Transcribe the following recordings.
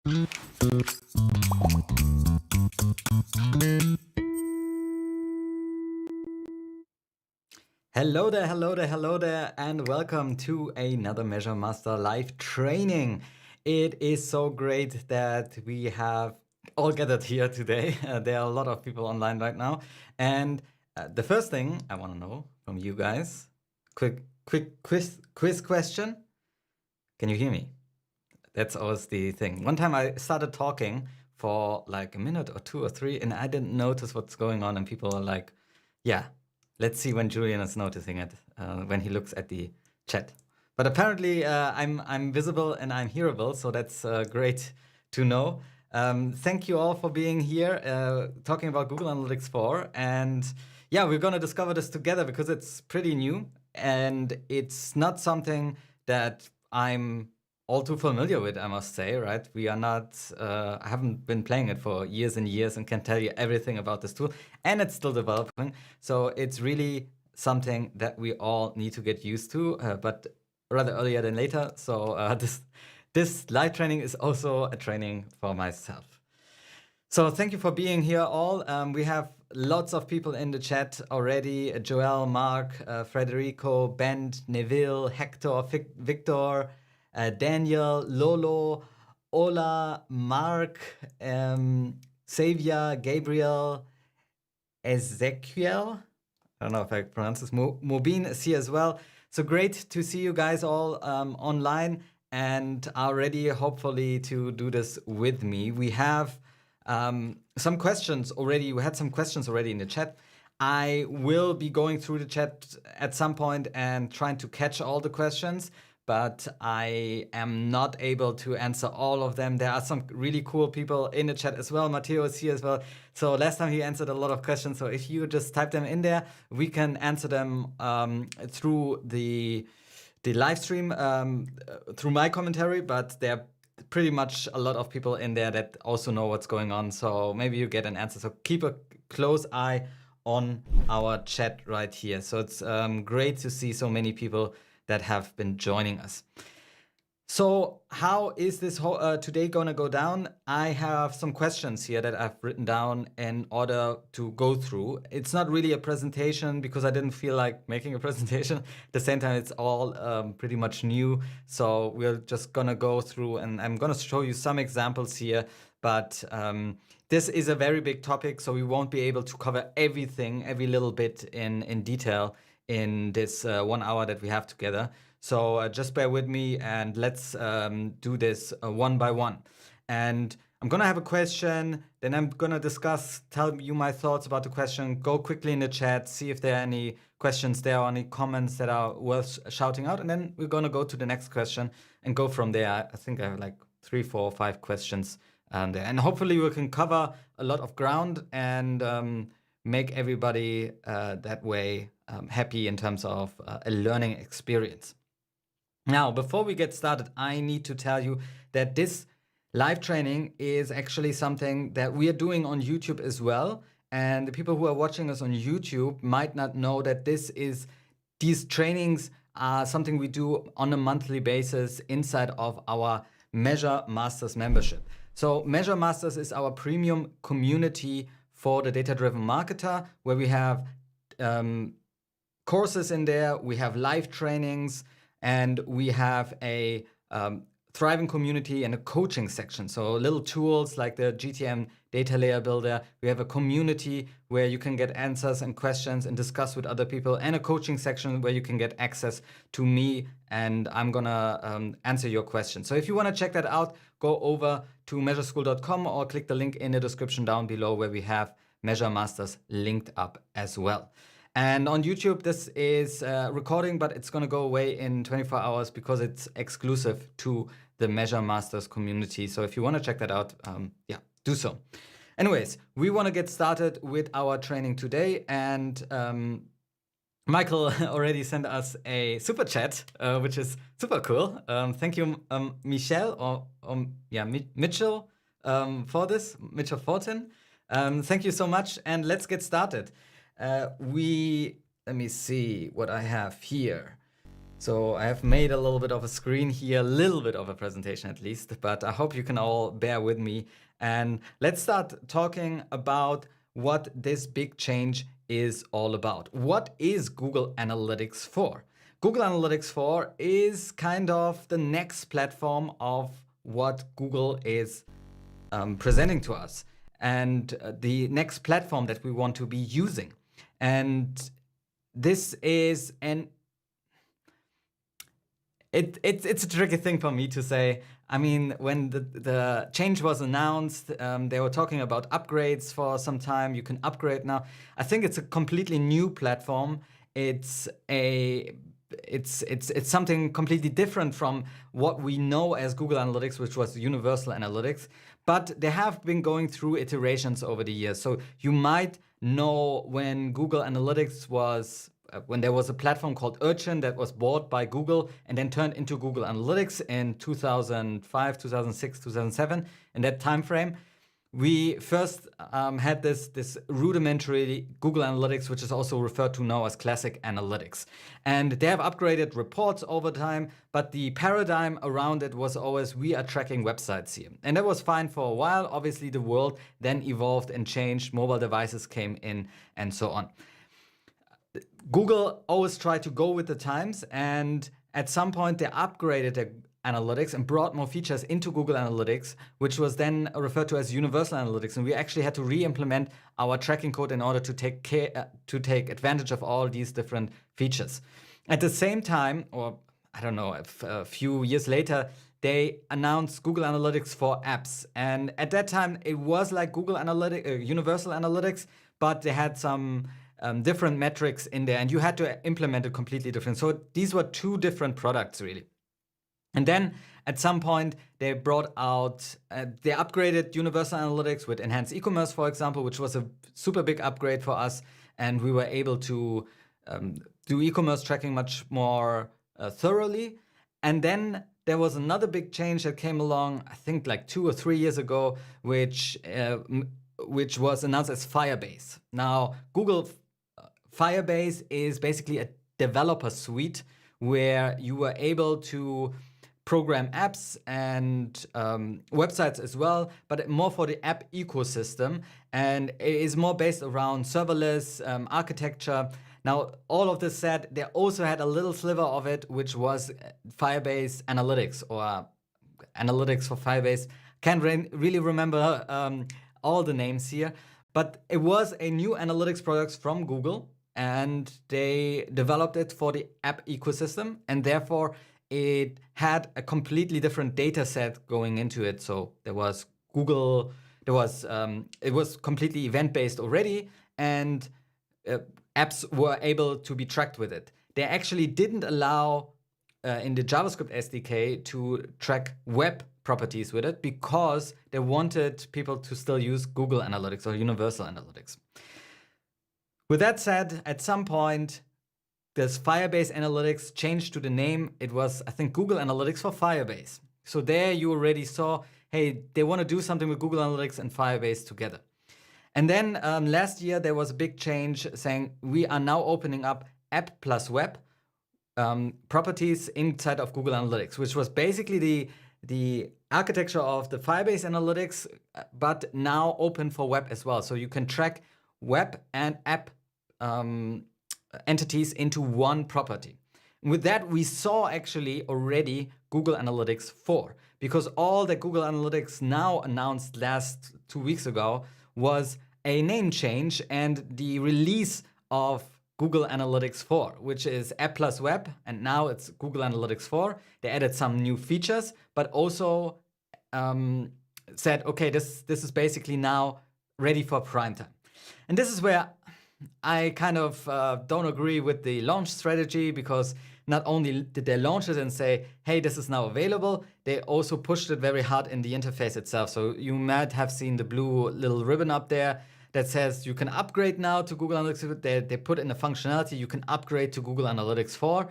Hello there, hello there, hello there, and welcome to another MeasureMaster live training. It is so great that we have all gathered here today. There are a lot of people online right now. And the first thing I want to know from you guys, quick quiz question. Can you hear me? That's always the thing. One time I started talking for like a minute or two or three, and I didn't notice what's going on, and people are like, yeah, let's see when Julian is noticing it, when he looks at the chat. But apparently I'm visible and I'm hearable, so that's great to know. Thank you all for being here, talking about Google Analytics 4. And yeah, we're going to discover this together because it's pretty new, and it's not something that I'm all too familiar with, I must say, right? We are not, I haven't been playing it for years and years and can tell you everything about this tool, and it's still developing. So it's really something that we all need to get used to, but rather earlier than later. So this live training is also a training for myself. So thank you for being here all. We have lots of people in the chat already. Joel, Mark, Federico, Ben, Neville, Hector, Victor, Daniel, Lolo, Ola, Mark, Xavier, Gabriel, Ezekiel. I don't know if I pronounce this. Mobin is here as well. So great to see you guys all online and are ready, hopefully, to do this with me. We have some questions already. We had some questions already in the chat. I will be going through the chat at some point and trying to catch all the questions, but I am not able to answer all of them. There are some really cool people in the chat as well. Matteo is here as well. So last time he answered a lot of questions. So if you just type them in there, we can answer them through the live stream, through my commentary, but there are pretty much a lot of people in there that also know what's going on. So maybe you get an answer. So keep a close eye on our chat right here. So it's great to see so many people that have been joining us. So how is this whole today gonna go down? I have some questions here that I've written down in order to go through. It's not really a presentation because I didn't feel like making a presentation. At the same time, it's all pretty much new. So we're just gonna go through, and I'm gonna show you some examples here, but this is a very big topic, so we won't be able to cover everything, every little bit in detail in this 1 hour that we have together. So just bear with me and let's do this one by one. And I'm gonna have a question, then I'm gonna discuss, tell you my thoughts about the question, go quickly in the chat, see if there are any questions there or any comments that are worth shouting out. And then we're gonna go to the next question and go from there. I think I have like 3, 4, 5 questions there. And hopefully we can cover a lot of ground and make everybody that way happy in terms of a learning experience. Now, before we get started, I need to tell you that this live training is actually something that we are doing on YouTube as well. And the people who are watching us on YouTube might not know that these trainings are something we do on a monthly basis inside of our MeasureMasters membership. So MeasureMasters is our premium community for the data-driven marketer, where we have courses in there, we have live trainings, and we have a thriving community and a coaching section. So little tools like the GTM data layer builder. We have a community where you can get answers and questions and discuss with other people, and a coaching section where you can get access to me and I'm gonna answer your questions. So if you wanna check that out, go over to measureschool.com or click the link in the description down below where we have MeasureMasters linked up as well. And on YouTube, this is recording, but it's gonna go away in 24 hours because it's exclusive to the MeasureMasters community. So if you wanna check that out, yeah, do so. Anyways, we wanna get started with our training today, and Michael already sent us a super chat, which is super cool. Thank you, Michelle, Mitchell, for this, Mitchell Fortin. Thank you so much, and let's get started. Let me see what I have here. So I have made a little bit of a screen here, a little bit of a presentation at least, but I hope you can all bear with me. And let's start talking about what this big change is all about. What is Google Analytics 4? Google Analytics 4 is kind of the next platform of what Google is presenting to us, and the next platform that we want to be using. And this is it's a tricky thing for me to say. I mean, when the change was announced, they were talking about upgrades for some time. You can upgrade now. I think it's a completely new platform. It's something completely different from what we know as Google Analytics, which was Universal Analytics. But they have been going through iterations over the years. So you might know when Google Analytics was when there was a platform called Urchin that was bought by Google and then turned into Google Analytics in 2005, 2006, 2007, in that time frame. We first had this rudimentary Google Analytics, which is also referred to now as Classic Analytics. And they have upgraded reports over time, but the paradigm around it was always, we are tracking websites here. And that was fine for a while. Obviously, the world then evolved and changed. Mobile devices came in and so on. Google always tried to go with the times, and at some point they upgraded their analytics and brought more features into Google Analytics, which was then referred to as Universal Analytics. And we actually had to re-implement our tracking code in order to take advantage of all these different features. At the same time, or I don't know, a few years later, they announced Google Analytics for apps. And at that time, it was like Google Analytics, Universal Analytics, but they had some different metrics in there, and you had to implement it completely different. So these were two different products, really. And then at some point, they brought out, they upgraded Universal Analytics with enhanced e-commerce, for example, which was a super big upgrade for us. And we were able to do e-commerce tracking much more thoroughly. And then there was another big change that came along, I think like 2 or 3 years ago, which was announced as Firebase. Now, Google Firebase is basically a developer suite where you were able to program apps and websites as well, but more for the app ecosystem. And it is more based around serverless architecture. Now, all of this said, they also had a little sliver of it, which was Firebase Analytics, or Analytics for Firebase. Can't really remember all the names here, but it was a new analytics product from Google, and they developed it for the app ecosystem, and therefore it had a completely different data set going into it. So there was Google, it was completely event-based already, and apps were able to be tracked with it. They actually didn't allow in the JavaScript SDK to track web properties with it because they wanted people to still use Google Analytics or Universal Analytics. With that said, at some point, this Firebase Analytics changed to the name. It was, I think, Google Analytics for Firebase. So there you already saw, hey, they want to do something with Google Analytics and Firebase together. And then last year, there was a big change saying we are now opening up App+Web properties inside of Google Analytics, which was basically the architecture of the Firebase Analytics, but now open for web as well. So you can track web and app entities into one property. With that, we saw actually already Google Analytics 4, because all that Google Analytics now announced last 2 weeks ago was a name change and the release of Google Analytics 4, which is App+Web, and now it's Google Analytics 4. They added some new features, but also said, okay, this is basically now ready for prime time. And this is where I kind of don't agree with the launch strategy, because not only did they launch it and say, hey, this is now available, they also pushed it very hard in the interface itself. So you might have seen the blue little ribbon up there that says you can upgrade now to Google Analytics. They put in a functionality, you can upgrade to Google Analytics 4.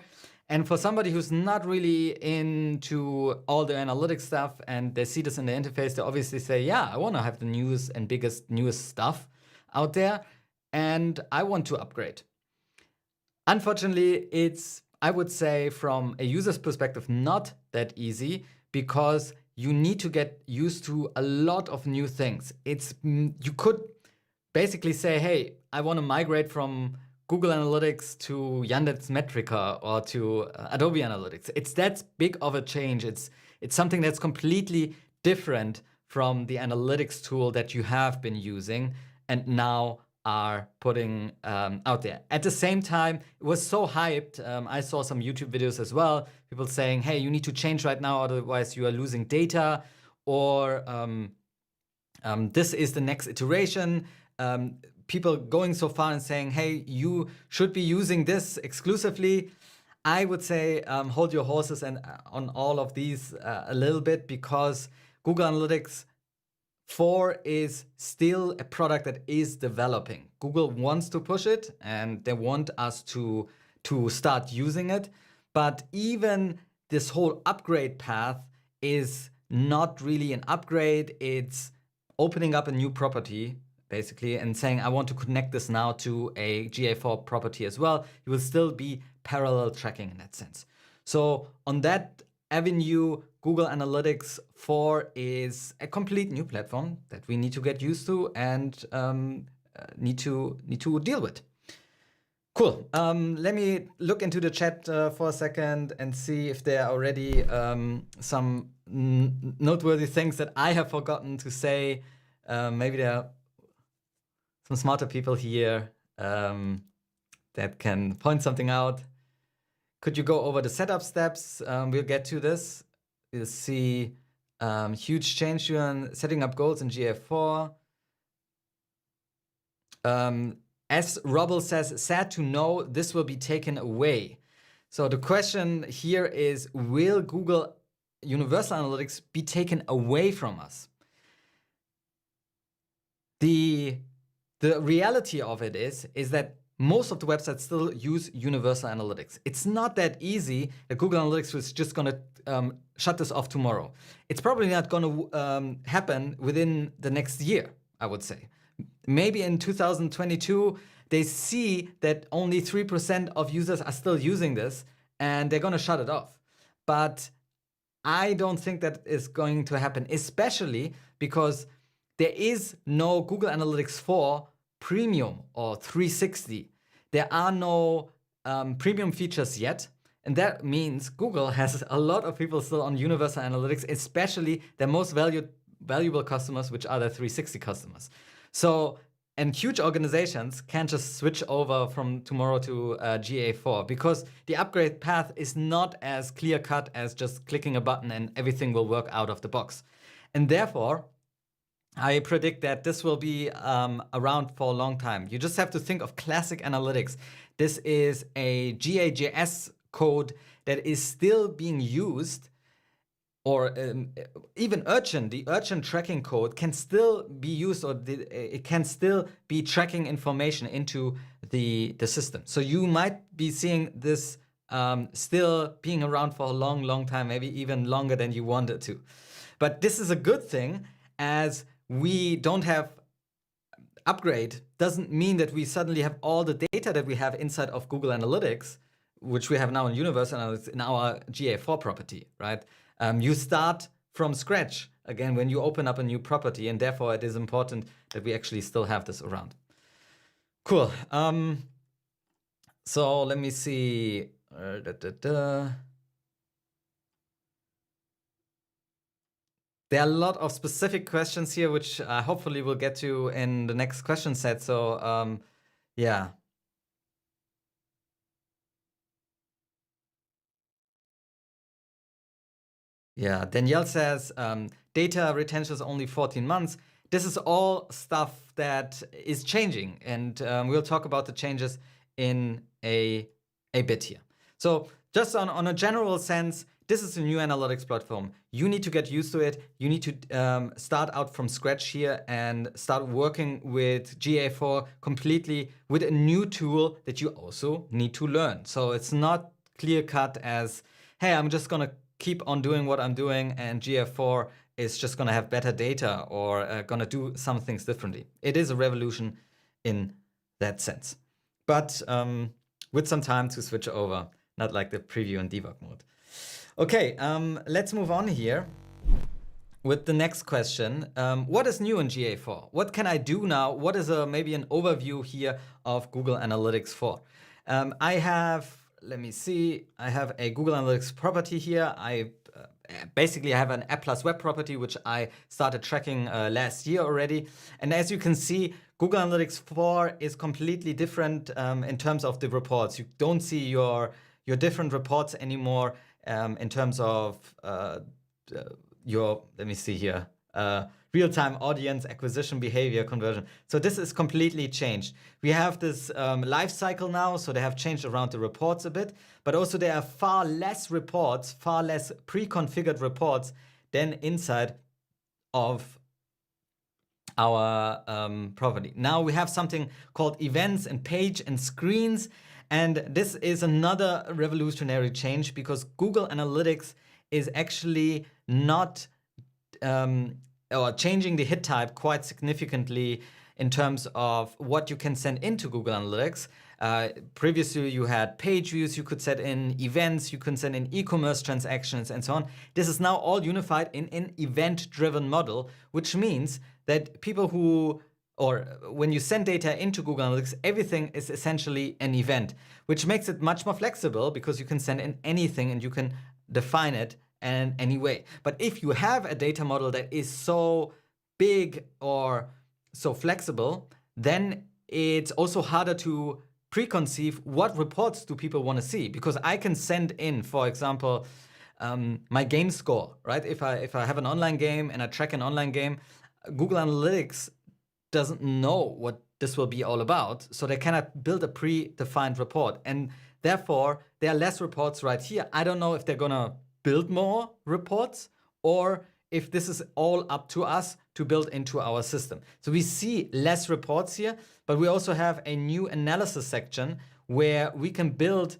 And for somebody who's not really into all the analytics stuff and they see this in the interface, they obviously say, yeah, I want to have the newest and newest stuff out there, and I want to upgrade. Unfortunately, it's I would say from a user's perspective, not that easy, because you need to get used to a lot of new things. You could basically say, hey, I want to migrate from Google Analytics to Yandex Metrica or to Adobe Analytics. It's that big of a change. It's something that's completely different from the analytics tool that you have been using and now are putting out there. At the same time, it was so hyped. I saw some YouTube videos as well, people saying, hey, you need to change right now, otherwise you are losing data, or this is the next iteration. People going so far and saying, hey, you should be using this exclusively. I would say hold your horses and on all of these a little bit, because Google Analytics 4 is still a product that is developing. Google wants to push it and they want us to start using it. But even this whole upgrade path is not really an upgrade. It's opening up a new property, basically, and saying, I want to connect this now to a GA4 property as well. You will still be parallel tracking in that sense. So on that avenue, Google Analytics 4 is a complete new platform that we need to get used to and need to deal with. Cool. Let me look into the chat for a second and see if there are already some noteworthy things that I have forgotten to say. Maybe there are some smarter people here that can point something out. Could you go over the setup steps? We'll get to this. You'll see huge change when setting up goals in GA4. As Robble says, sad to know this will be taken away. So the question here is, will Google Universal Analytics be taken away from us? The reality of it is that most of the websites still use Universal Analytics. It's not that easy that Google Analytics is just going to shut this off tomorrow. It's probably not going to happen within the next year, I would say. Maybe in 2022, they see that only 3% of users are still using this and they're going to shut it off. But I don't think that is going to happen, especially because there is no Google Analytics 4 Premium or 360. There are no premium features yet. And that means Google has a lot of people still on Universal Analytics, especially their most valuable customers, which are their 360 customers. So, and huge organizations can't just switch over from tomorrow to GA4, because the upgrade path is not as clear cut as just clicking a button and everything will work out of the box. And therefore, I predict that this will be around for a long time. You just have to think of classic analytics. This is a GAJS code that is still being used, or even Urchin, the Urchin tracking code can still be used, or it can still be tracking information into the system. So you might be seeing this still being around for a long, long time, maybe even longer than you wanted to. But this is a good thing, as we don't have upgrade doesn't mean that we suddenly have all the data that we have inside of Google Analytics, which we have now in Universal Analytics in our GA4 property, right? You start from scratch again when you open up a new property, and therefore it is important that we actually still have this around. Cool. So let me see. There are a lot of specific questions here, which hopefully we'll get to in the next question set. So yeah. Yeah, Danielle says data retention is only 14 months. This is all stuff that is changing, and we'll talk about the changes in a bit here. So just on a general sense, this is a new analytics platform. You need to get used to it. You need to start out from scratch here and start working with GA4 completely with a new tool that you also need to learn. So it's not clear cut as, hey, I'm just going to keep on doing what I'm doing and GA4 is just going to have better data or going to do some things differently. It is a revolution in that sense. But with some time to switch over, not like the preview and debug mode. Okay, let's move on here with the next question. What is new in GA4? What can I do now? What is maybe an overview here of Google Analytics 4? I have, let me see, I have a Google Analytics property here. Basically, I have an App+Web property, which I started tracking last year already. And as you can see, Google Analytics 4 is completely different in terms of the reports. You don't see your different reports anymore in terms of let me see here, real-time audience acquisition behavior conversion. So this is completely changed. We have this life cycle now, so they have changed around the reports a bit, but also there are far less reports, far less pre-configured reports than inside of our property. Now we have something called events and page and screens, and this is another revolutionary change because Google Analytics is actually not or changing the hit type quite significantly in terms of what you can send into Google Analytics. Previously, you had page views, you could set in events, you could send in e-commerce transactions and so on. This is now all unified in an event-driven model, which means that people when you send data into Google Analytics, everything is essentially an event, which makes it much more flexible because you can send in anything and you can define it in any way. But if you have a data model that is so big or so flexible, then it's also harder to preconceive what reports do people want to see, because I can send in, for example, my game score, right? If I have an online game and I track an online game, Google Analytics doesn't know what this will be all about, so they cannot build a predefined report, and therefore there are less reports right here. I don't know if they're gonna build more reports or if this is all up to us to build into our system. So we see less reports here, but we also have a new analysis section where we can build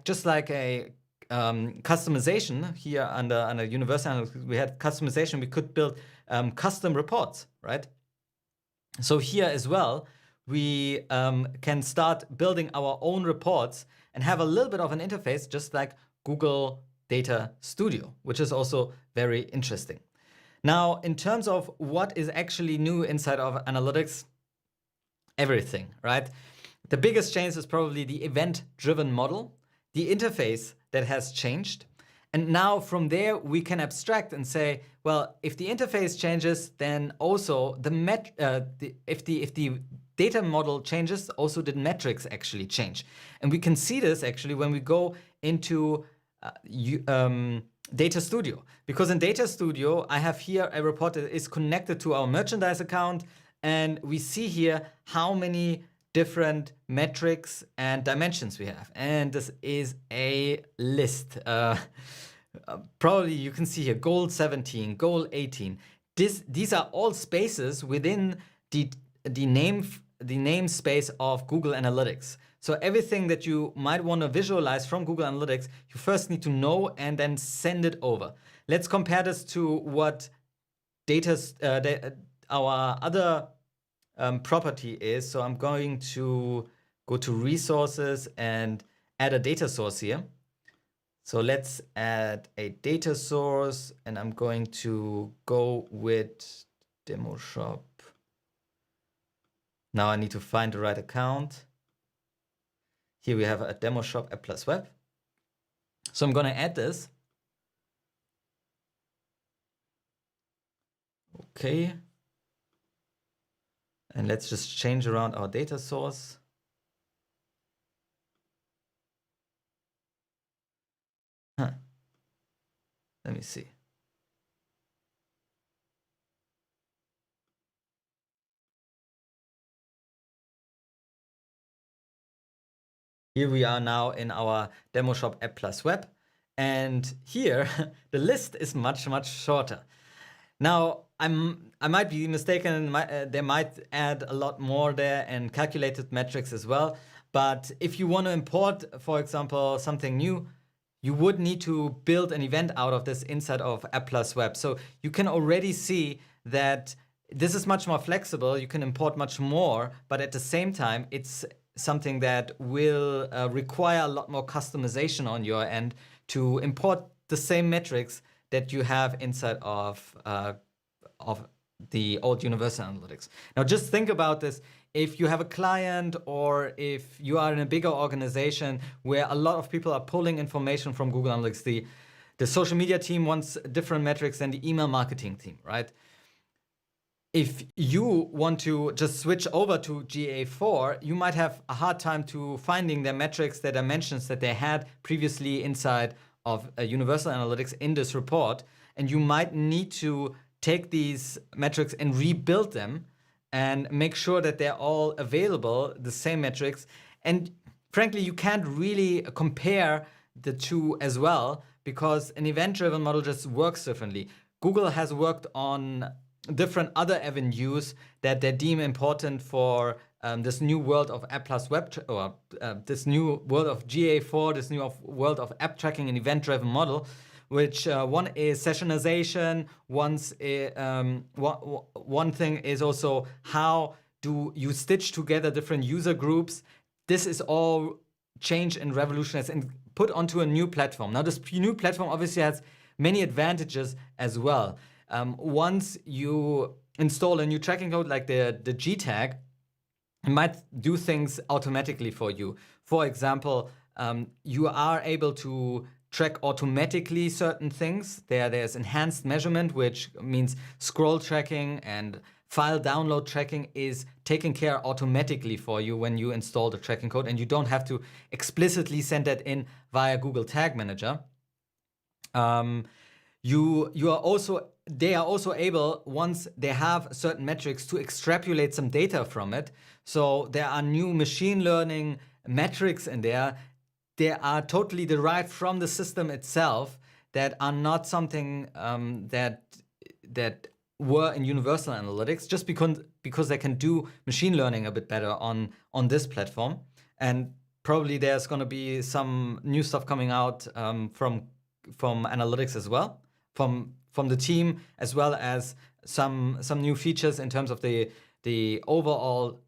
just like a customization here under Universal Analytics. We had customization. We could build custom reports, right? So here as well, we can start building our own reports and have a little bit of an interface, just like Google Data Studio, which is also very interesting. Now, in terms of what is actually new inside of analytics, everything, right? The biggest change is probably the event-driven model, the interface that has changed. And now from there, we can abstract and say, well, if the interface changes, then also if the data model changes, also the metrics actually change. And we can see this actually when we go into Data Studio, because in Data Studio, I have here a report that is connected to our merchandise account, and we see here how many different metrics and dimensions we have. And this is a list. Probably you can see here goal 17, goal 18. These are all spaces within the namespace of Google Analytics. So everything that you might want to visualize from Google Analytics, you first need to know and then send it over. Let's compare this to what our other property is. So I'm going to go to resources and add a data source here. So let's add a data source, and I'm going to go with demo shop. Now I need to find the right account. Here we have a demo shop App+Web. So I'm going to add this. Okay. And let's just change around our data source. Let me see. Here we are now in our demo shop App+Web. And here the list is much, much shorter. Now, I might be mistaken. They might add a lot more there and calculated metrics as well. But if you want to import, for example, something new, you would need to build an event out of this inside of App+Web. So you can already see that this is much more flexible. You can import much more, but at the same time, it's something that will require a lot more customization on your end to import the same metrics that you have inside of the old Universal Analytics. Now, just think about this. If you have a client or if you are in a bigger organization where a lot of people are pulling information from Google Analytics, the social media team wants different metrics than the email marketing team, right? If you want to just switch over to GA4, you might have a hard time to finding the metrics, the dimensions that they had previously inside of Universal Analytics in this report. And you might need to take these metrics and rebuild them and make sure that they're all available, the same metrics. And frankly, you can't really compare the two as well because an event-driven model just works differently. Google has worked on different other avenues that they deem important for this new world of App+Web, or this new world of GA4, this new world of app tracking and event-driven model, which one is sessionization, one thing is also how do you stitch together different user groups. This is all changed and revolutionized and put onto a new platform. Now, this new platform obviously has many advantages as well. Once you install a new tracking code like the G tag, it might do things automatically for you. For example, you are able to track automatically certain things. There's enhanced measurement, which means scroll tracking and file download tracking is taken care automatically for you when you install the tracking code, and you don't have to explicitly send that in via Google Tag Manager. They are also able, once they have certain metrics, to extrapolate some data from it. So there are new machine learning metrics in there. They are totally derived from the system itself that are not something that were in Universal Analytics, just because they can do machine learning a bit better on this platform. And probably there's going to be some new stuff coming out from analytics as well, from the team, as well as some new features in terms of the overall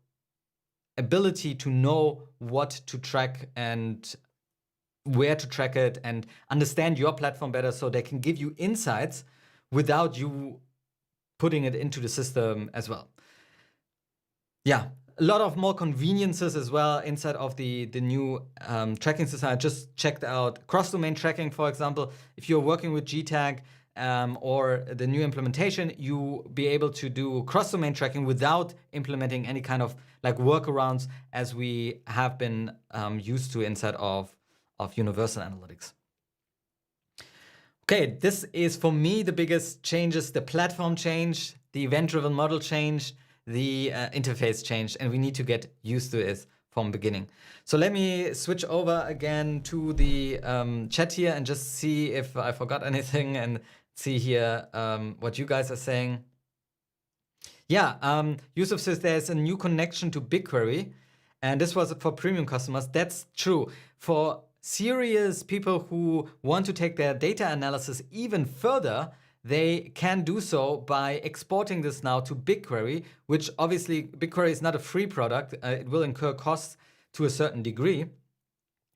ability to know what to track and where to track it and understand your platform better, so they can give you insights without you putting it into the system as well. Yeah, a lot of more conveniences as well inside of the new tracking system. I just checked out cross-domain tracking, for example. If you're working with GTag or the new implementation, you be able to do cross-domain tracking without implementing any kind of like workarounds as we have been used to inside of Universal Analytics. Okay, this is for me the biggest changes. The platform changed, the event-driven model changed, the interface changed, and we need to get used to it from beginning. So let me switch over again to the chat here and just see if I forgot anything and see here what you guys are saying. Yeah, Yusuf says there's a new connection to BigQuery, and this was for premium customers. That's true. For serious people who want to take their data analysis even further, they can do so by exporting this now to BigQuery, which obviously BigQuery is not a free product. It will incur costs to a certain degree,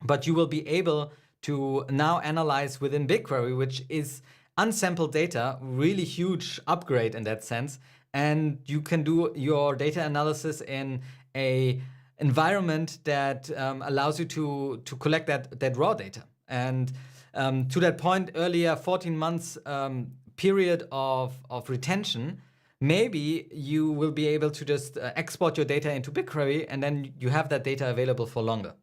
but you will be able to now analyze within BigQuery, which is unsampled data, really huge upgrade in that sense. And you can do your data analysis in a environment that allows you to collect that raw data. And to that point earlier, 14 months period of retention, maybe you will be able to just export your data into BigQuery, and then you have that data available for longer.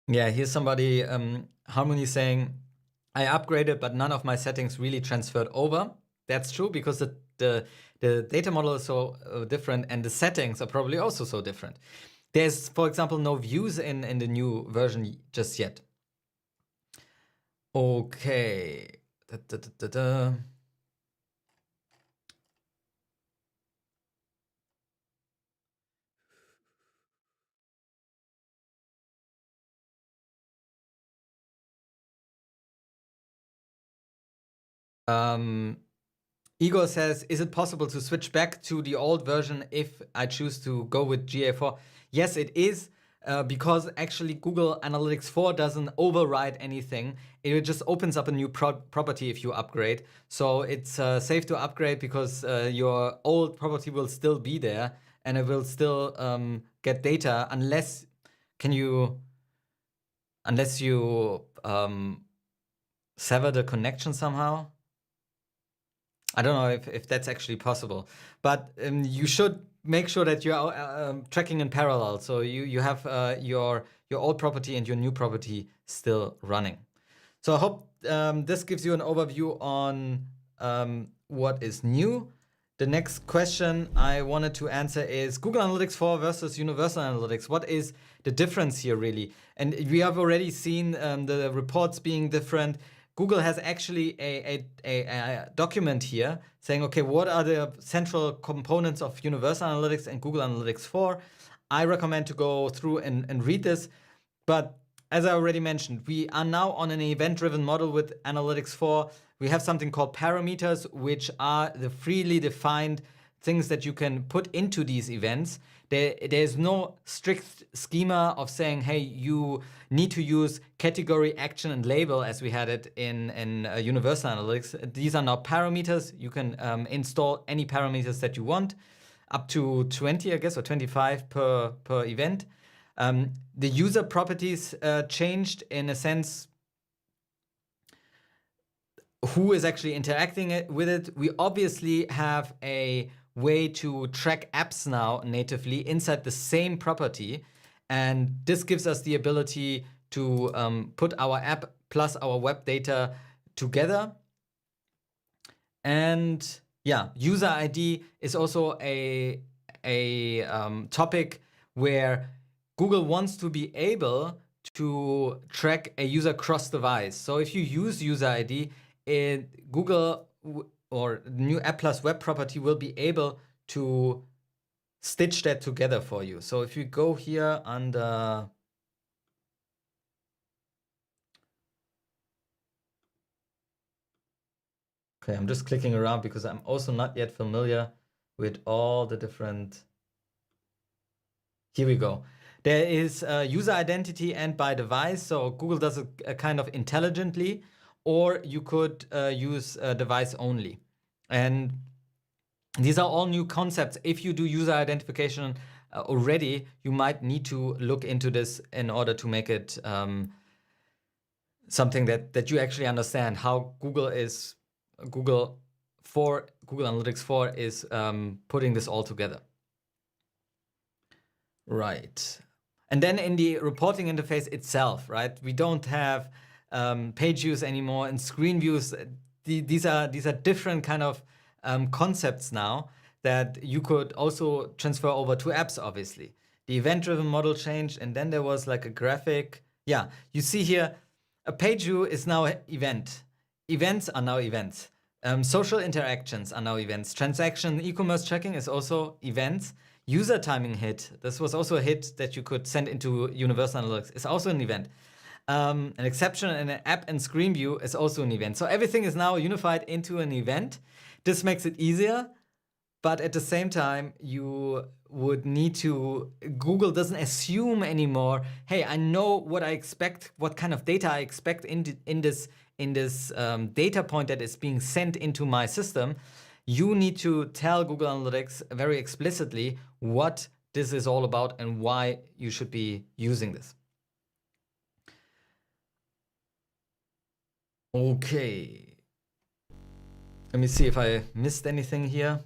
Yeah, here's somebody, Harmony, saying, I upgraded, but none of my settings really transferred over. That's true, because the data model is so different, and the settings are probably also so different. There's, for example, no views in the new version just yet. Okay. Igor says, is it possible to switch back to the old version if I choose to go with GA4? Yes, it is, because actually Google Analytics 4 doesn't override anything. It just opens up a new property if you upgrade. So it's safe to upgrade because your old property will still be there and it will still get data unless you sever the connection somehow. I don't know if that's actually possible, but you should make sure that you're tracking in parallel. So you have your old property and your new property still running. So I hope this gives you an overview on what is new. The next question I wanted to answer is Google Analytics 4 versus Universal Analytics. What is the difference here really? And we have already seen the reports being different. Google has actually a document here saying, okay, what are the central components of Universal Analytics and Google Analytics 4? I recommend to go through and read this. But as I already mentioned, we are now on an event-driven model with Analytics 4. We have something called parameters, which are the freely defined things that you can put into these events. There's no strict schema of saying, hey, you need to use category, action, and label as we had it in Universal Analytics. These are now parameters. You can install any parameters that you want, up to 20, I guess, or 25 per event. The user properties changed in a sense. Who is actually interacting with it? We obviously have a way to track apps now natively inside the same property. And this gives us the ability to put our app plus our web data together. And yeah, user ID is also a topic where Google wants to be able to track a user cross-device. So if you use user ID, Google or the new App+Web property will be able to stitch that together for you. So if you go here under okay, I'm just clicking around because I'm also not yet familiar with all the different. Here we go. There is user identity and by device. So Google does it kind of intelligently, or you could use device only. And these are all new concepts. If you do user identification already, you might need to look into this in order to make it something that you actually understand how Google Analytics 4 is putting this all together. Right. And then in the reporting interface itself, right? We don't have page views anymore and screen views. These are different kind of concepts now that you could also transfer over to apps, obviously. The event-driven model changed, and then there was like a graphic. Yeah, you see here, a page view is now an event. Events are now events. Social interactions are now events. Transaction e-commerce tracking is also events. User timing hit, this was also a hit that you could send into Universal Analytics, is also an event. An exception in an app and screen view is also an event. So everything is now unified into an event. This makes it easier, but at the same time, you would need to, Google doesn't assume anymore, hey, I know what I expect, what kind of data I expect in this data point that is being sent into my system. You need to tell Google Analytics very explicitly what this is all about and why you should be using this. Okay. Let me see if I missed anything here.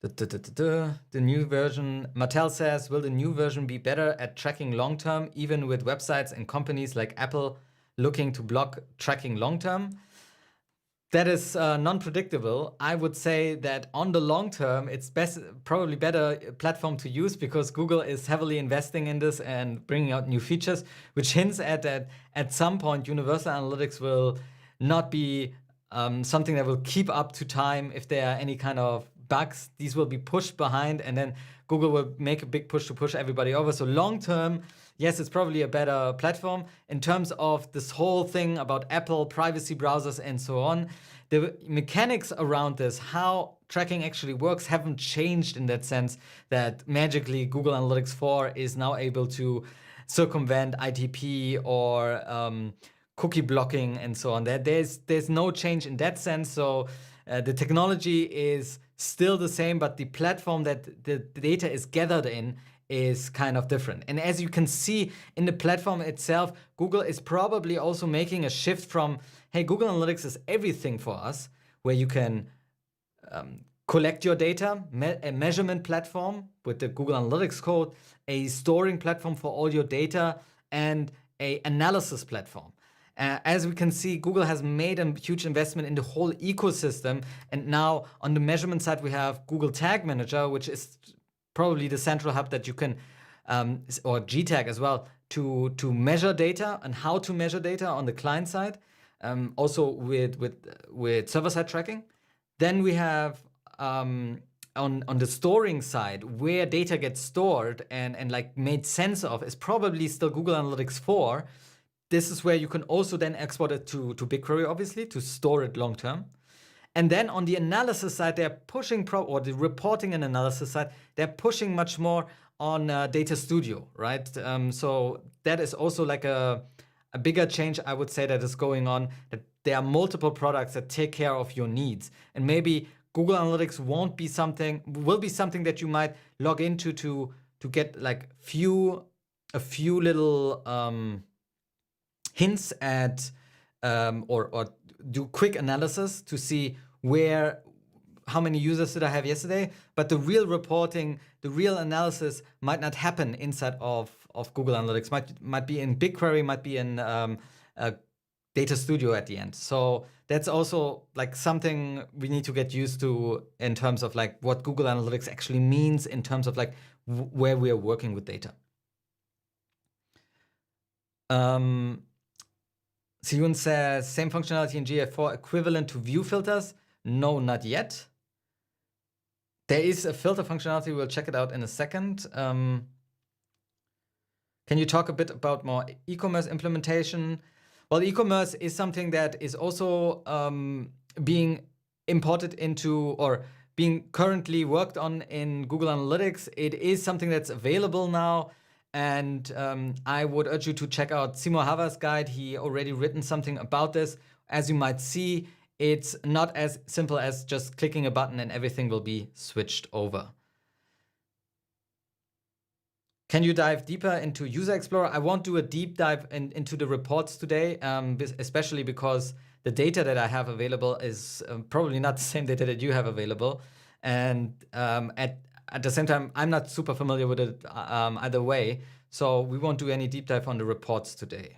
The new version, Mattel says, will the new version be better at tracking long-term, even with websites and companies like Apple looking to block tracking long-term? That is non-predictable. I would say that on the long term, it's probably better platform to use because Google is heavily investing in this and bringing out new features, which hints at that at some point, Universal Analytics will not be something that will keep up to time. If there are any kind of bugs, these will be pushed behind, and then Google will make a big push to push everybody over. So long term, yes, it's probably a better platform. In terms of this whole thing about Apple, privacy browsers, and so on, the mechanics around this, how tracking actually works, haven't changed in that sense that magically Google Analytics 4 is now able to circumvent ITP or cookie blocking and so on. There's no change in that sense. So the technology is still the same, but the platform that the data is gathered in is kind of different. And as you can see in the platform itself, Google is probably also making a shift from, hey, Google Analytics is everything for us, where you can collect your data, a measurement platform with the Google Analytics code, a storing platform for all your data, and a analysis platform. As we can see, Google has made a huge investment in the whole ecosystem. And now on the measurement side, we have Google Tag Manager, which is probably the central hub that you can, or GTag as well, to measure data and how to measure data on the client side. Also with server-side tracking. Then we have on the storing side, where data gets stored and like made sense of, is probably still Google Analytics 4. This is where you can also then export it to BigQuery, obviously, to store it long term. And then on the analysis side, they're pushing, or the reporting and analysis side, they're pushing much more on Data Studio, right? So that is also like a bigger change, I would say, that is going on, that there are multiple products that take care of your needs. And maybe Google Analytics will be something that you might log into to get like a few little hints at or do quick analysis to see how many users did I have yesterday. But the real reporting, the real analysis might not happen inside of Google Analytics. Might be in BigQuery, might be in Data Studio at the end. So that's also like something we need to get used to in terms of like what Google Analytics actually means in terms of like where we are working with data. Siyun says, same functionality in GA4 equivalent to view filters? No, not yet. There is a filter functionality. We'll check it out in a second. Can you talk a bit about more e-commerce implementation? Well, e-commerce is something that is also being imported into, or being currently worked on in Google Analytics. It is something that's available now. And I would urge you to check out Simo Hava's guide. He already written something about this. As you might see, it's not as simple as just clicking a button and everything will be switched over. Can you dive deeper into User Explorer? I won't do a deep dive into the reports today, especially because the data that I have available is probably not the same data that you have available. And at the same time, I'm not super familiar with it either way. So we won't do any deep dive on the reports today.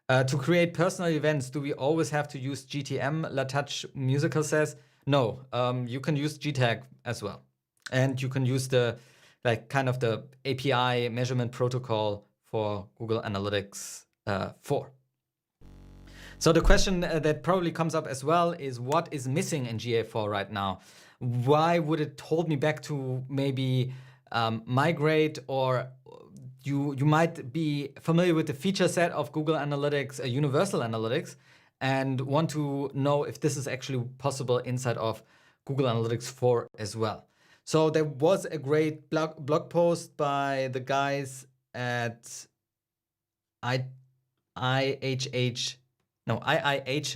To create personal events, do we always have to use GTM? Latouch Musical says, no, you can use GTag as well. And you can use the the API measurement protocol for Google Analytics 4. So the question that probably comes up as well is, what is missing in GA4 right now? Why would it hold me back to maybe migrate? Or you might be familiar with the feature set of Google Analytics, Universal Analytics, and want to know if this is actually possible inside of Google Analytics 4 as well. So there was a great blog post by the guys at IIH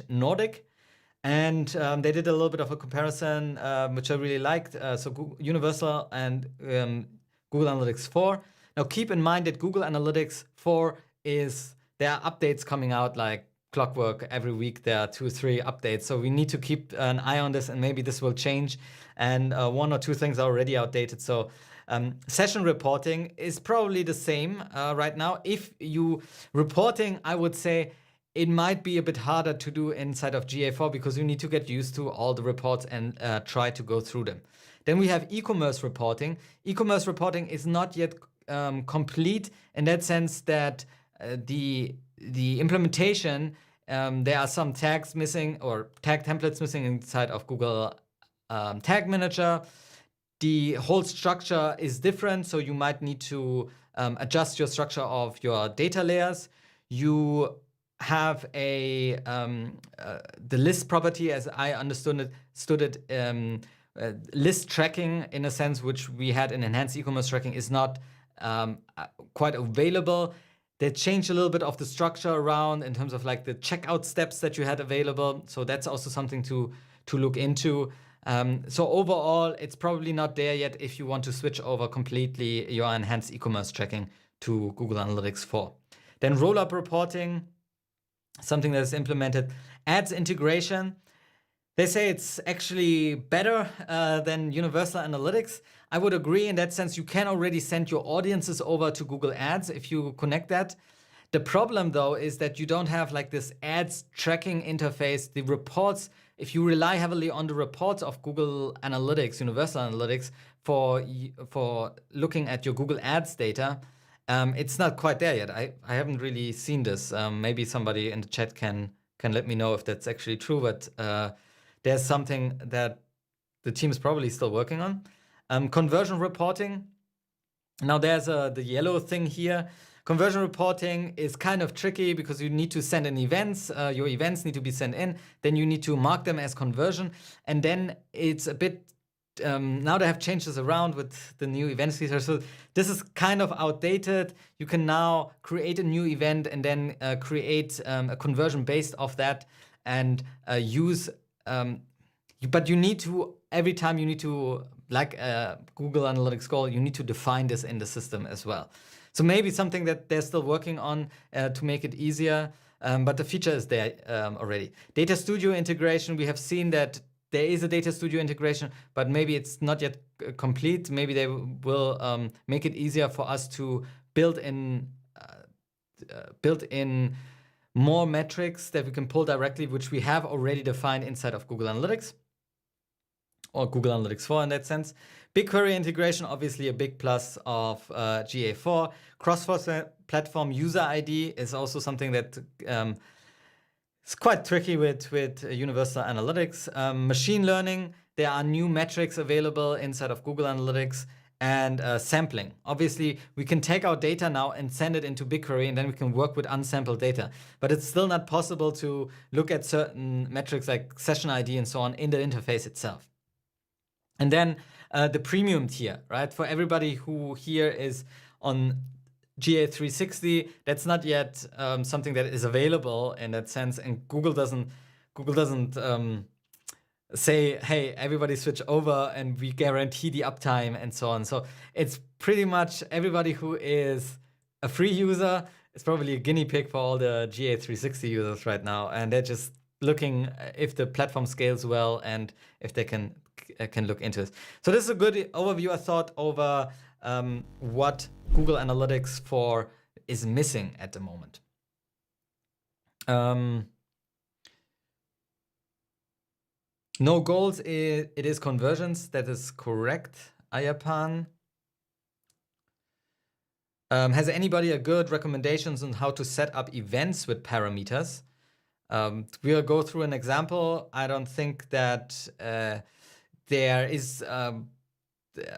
Nordic, and they did a little bit of a comparison, which I really liked. So Google Universal and Google Analytics 4. Now keep in mind that Google Analytics 4 there are updates coming out like clockwork every week. There are 2 or 3 updates, so we need to keep an eye on this, and maybe this will change. And 1 or 2 things are already outdated. So session reporting is probably the same right now. If you reporting, I would say it might be a bit harder to do inside of GA4 because you need to get used to all the reports and try to go through them. Then we have e-commerce reporting. E-commerce reporting is not yet complete in that sense that the implementation, there are some tags missing or tag templates missing inside of Google Tag Manager. the whole structure is different, so you might need to adjust your structure of your data layers. You have the list property, as I understood it, list tracking in a sense, which we had in enhanced e-commerce tracking, is not quite available. They changed a little bit of the structure around in terms of like the checkout steps that you had available. So that's also something to look into. So overall, it's probably not there yet if you want to switch over completely your enhanced e-commerce tracking to Google Analytics 4. Then roll-up reporting, something that is implemented. Ads integration. They say it's actually better than Universal Analytics. I would agree in that sense. You can already send your audiences over to Google Ads if you connect that. The problem though is that you don't have like this ads tracking interface. The reports, if you rely heavily on the reports of Google Analytics, Universal Analytics, for looking at your Google Ads data, it's not quite there yet. I haven't really seen this. Maybe somebody in the chat can let me know if that's actually true, but there's something that the team is probably still working on. Conversion reporting. Now there's the yellow thing here. Conversion reporting is kind of tricky because you need to send in events. Your events need to be sent in. Then you need to mark them as conversion. And then it's a bit, now they have changed this around with the new events feature. So this is kind of outdated. You can now create a new event and then create a conversion based off that and use, but you need to, every time you need to, like Google Analytics goal, you need to define this in the system as well. So maybe something that they're still working on to make it easier, but the feature is there already. Data Studio integration, we have seen that there is a Data Studio integration, but maybe it's not yet complete. Maybe they will make it easier for us to build in more metrics that we can pull directly, which we have already defined inside of Google Analytics, or Google Analytics 4 in that sense. BigQuery integration, obviously a big plus of GA4. Cross-platform user ID is also something that is quite tricky with Universal Analytics. Machine learning, there are new metrics available inside of Google Analytics, and sampling. Obviously, we can take our data now and send it into BigQuery, and then we can work with unsampled data. But it's still not possible to look at certain metrics like session ID and so on in the interface itself. And then the premium tier, right? For everybody who here is on GA360, that's not yet something that is available in that sense. And Google doesn't say, hey, everybody switch over and we guarantee the uptime and so on. So it's pretty much everybody who is a free user is probably a guinea pig for all the GA360 users right now. And they're just looking if the platform scales well and if they can look into it. So this is a good overview, I thought, over what Google Analytics 4 is missing at the moment. No goals, it is conversions. That is correct, Ayapan. Has anybody a good recommendations on how to set up events with parameters? We'll go through an example. I don't think that there is a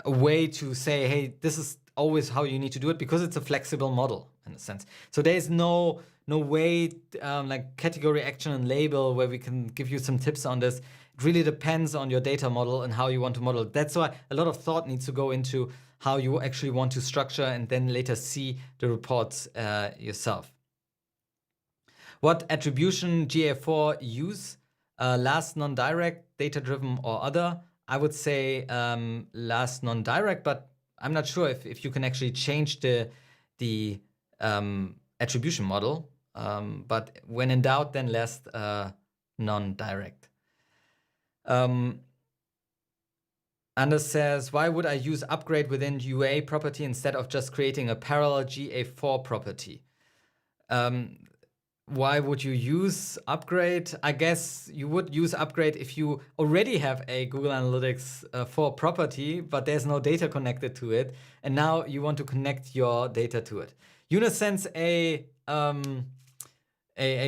way to say, hey, this is always how you need to do it, because it's a flexible model in a sense. So there's no way like category action and label where we can give you some tips on this. It really depends on your data model and how you want to model it. That's why a lot of thought needs to go into how you actually want to structure and then later see the reports yourself. What attribution GA4 use? Last non-direct, data-driven or other? I would say last non-direct, but I'm not sure if you can actually change the attribution model. But when in doubt, then last non-direct. Anders says, why would I use upgrade within UA property instead of just creating a parallel GA4 property? Why would you use upgrade? I guess you would use upgrade if you already have a Google Analytics 4 property, but there's no data connected to it. And now you want to connect your data to it. Eunice sends a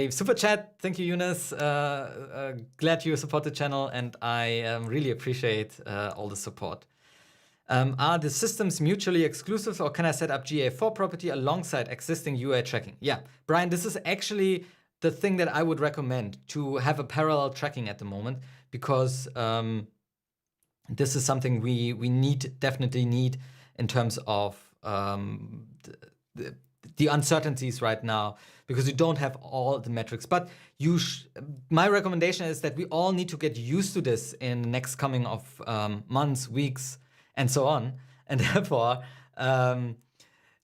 super chat. Thank you, Eunice. Glad you support the channel, and I really appreciate all the support. Are the systems mutually exclusive, or can I set up GA4 property alongside existing UA tracking? Yeah, Brian, this is actually the thing that I would recommend, to have a parallel tracking at the moment, because this is something we definitely need in terms of the uncertainties right now, because you don't have all the metrics. But my recommendation is that we all need to get used to this in the next coming of months, weeks, and so on. And therefore,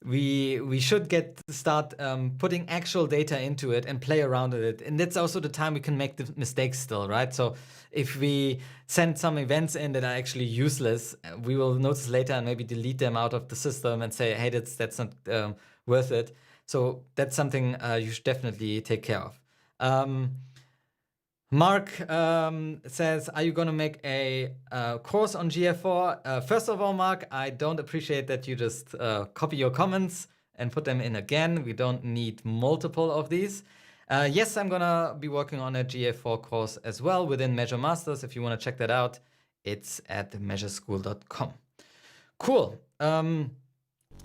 we should start putting actual data into it and play around with it. And that's also the time we can make the mistakes still, right? So if we send some events in that are actually useless, we will notice later and maybe delete them out of the system and say, hey, that's not worth it. So that's something you should definitely take care of. Mark says, are you going to make a course on GA4? First of all, Mark, I don't appreciate that you just copy your comments and put them in again. We don't need multiple of these. Yes, I'm going to be working on a GA4 course as well within MeasureMasters. If you want to check that out, it's at measureschool.com. Cool.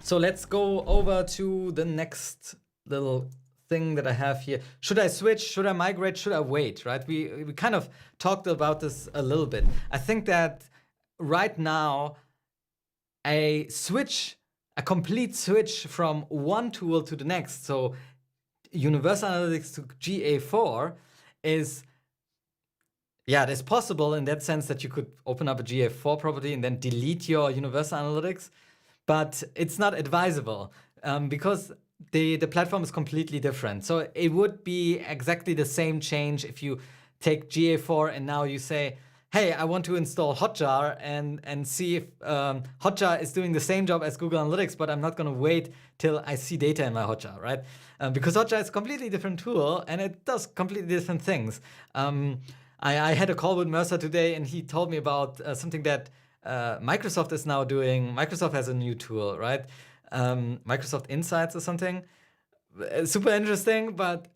So let's go over to the next little thing that I have here. Should I switch? Should I migrate? Should I wait? Right? We kind of talked about this a little bit. I think that right now, a complete switch from one tool to the next, so Universal Analytics to GA4, is, yeah, it's possible in that sense that you could open up a GA4 property and then delete your Universal Analytics, but it's not advisable because the platform is completely different. So it would be exactly the same change if you take GA4 and now you say, hey, I want to install Hotjar and see if Hotjar is doing the same job as Google Analytics, but I'm not going to wait till I see data in my Hotjar, right? Because Hotjar is a completely different tool and it does completely different things. I had a call with Mercer today and he told me about something that Microsoft is now doing. Microsoft has a new tool, right? Microsoft Insights or something. Super interesting, but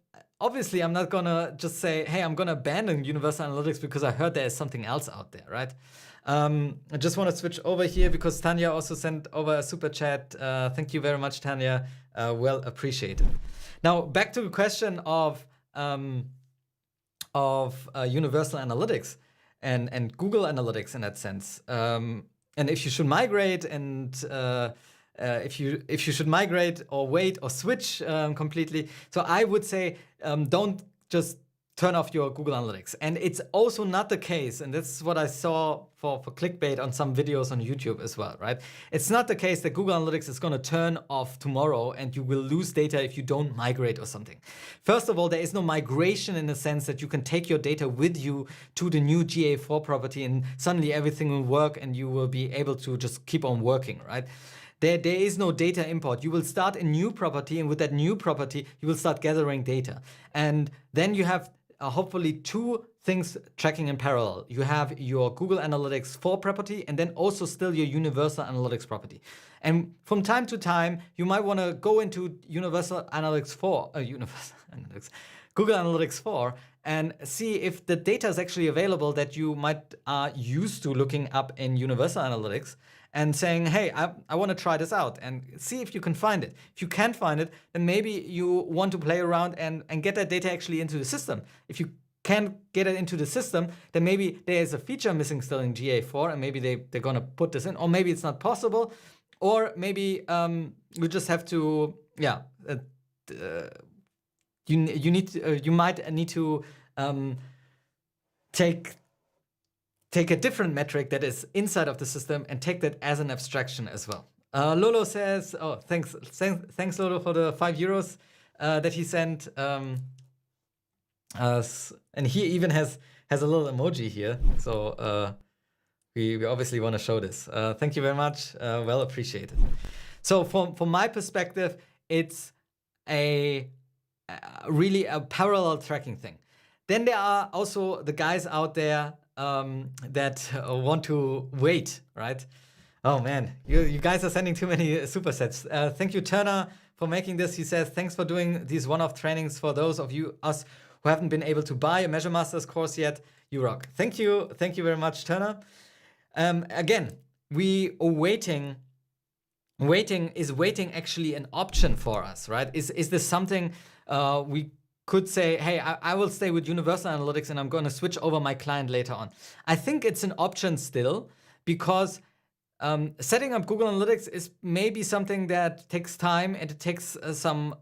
obviously I'm not gonna just say, hey, I'm gonna abandon Universal Analytics because I heard there is something else out there, right? I just want to switch over here because Tanya also sent over a super chat. Thank you very much, Tanya. Well appreciated. Now back to the question of Universal Analytics and Google Analytics in that sense, and if you should migrate and if you should migrate or wait or switch completely. So I would say don't just turn off your Google Analytics. And it's also not the case, and this is what I saw for clickbait on some videos on YouTube as well, right? It's not the case that Google Analytics is going to turn off tomorrow and you will lose data if you don't migrate or something. First of all, there is no migration in the sense that you can take your data with you to the new GA4 property and suddenly everything will work and you will be able to just keep on working, right? There is no data import. You will start a new property, and with that new property, you will start gathering data. And then you have hopefully two things tracking in parallel. You have your Google Analytics 4 property, and then also still your Universal Analytics property. And from time to time, you might want to go into Universal Analytics 4, Google Analytics 4, and see if the data is actually available that you might are used to looking up in Universal Analytics, and saying, hey, I want to try this out and see if you can find it. If you can't find it, then maybe you want to play around and get that data actually into the system. If you can't get it into the system, then maybe there's a feature missing still in GA4 and maybe they're going to put this in, or maybe it's not possible, or maybe you just have to, you might need to take a different metric that is inside of the system and take that as an abstraction as well. Lolo says, oh, thanks Lolo for the €5 that he sent. And he even has a little emoji here. So we obviously want to show this. Thank you very much. Well appreciated. So from my perspective, it's really a parallel tracking thing. Then there are also the guys out there that want to wait, right? Oh man, you guys are sending too many supersets. Thank you, Turner, for making this. He says, thanks for doing these one-off trainings for those of us who haven't been able to buy a MeasureMasters course yet. You rock. Thank you very much, Turner. Again, we are waiting. Waiting actually an option for us, right? Is this something we could say, hey, I will stay with Universal Analytics and I'm going to switch over my client later on? I think it's an option still, because setting up Google Analytics is maybe something that takes time, and it takes some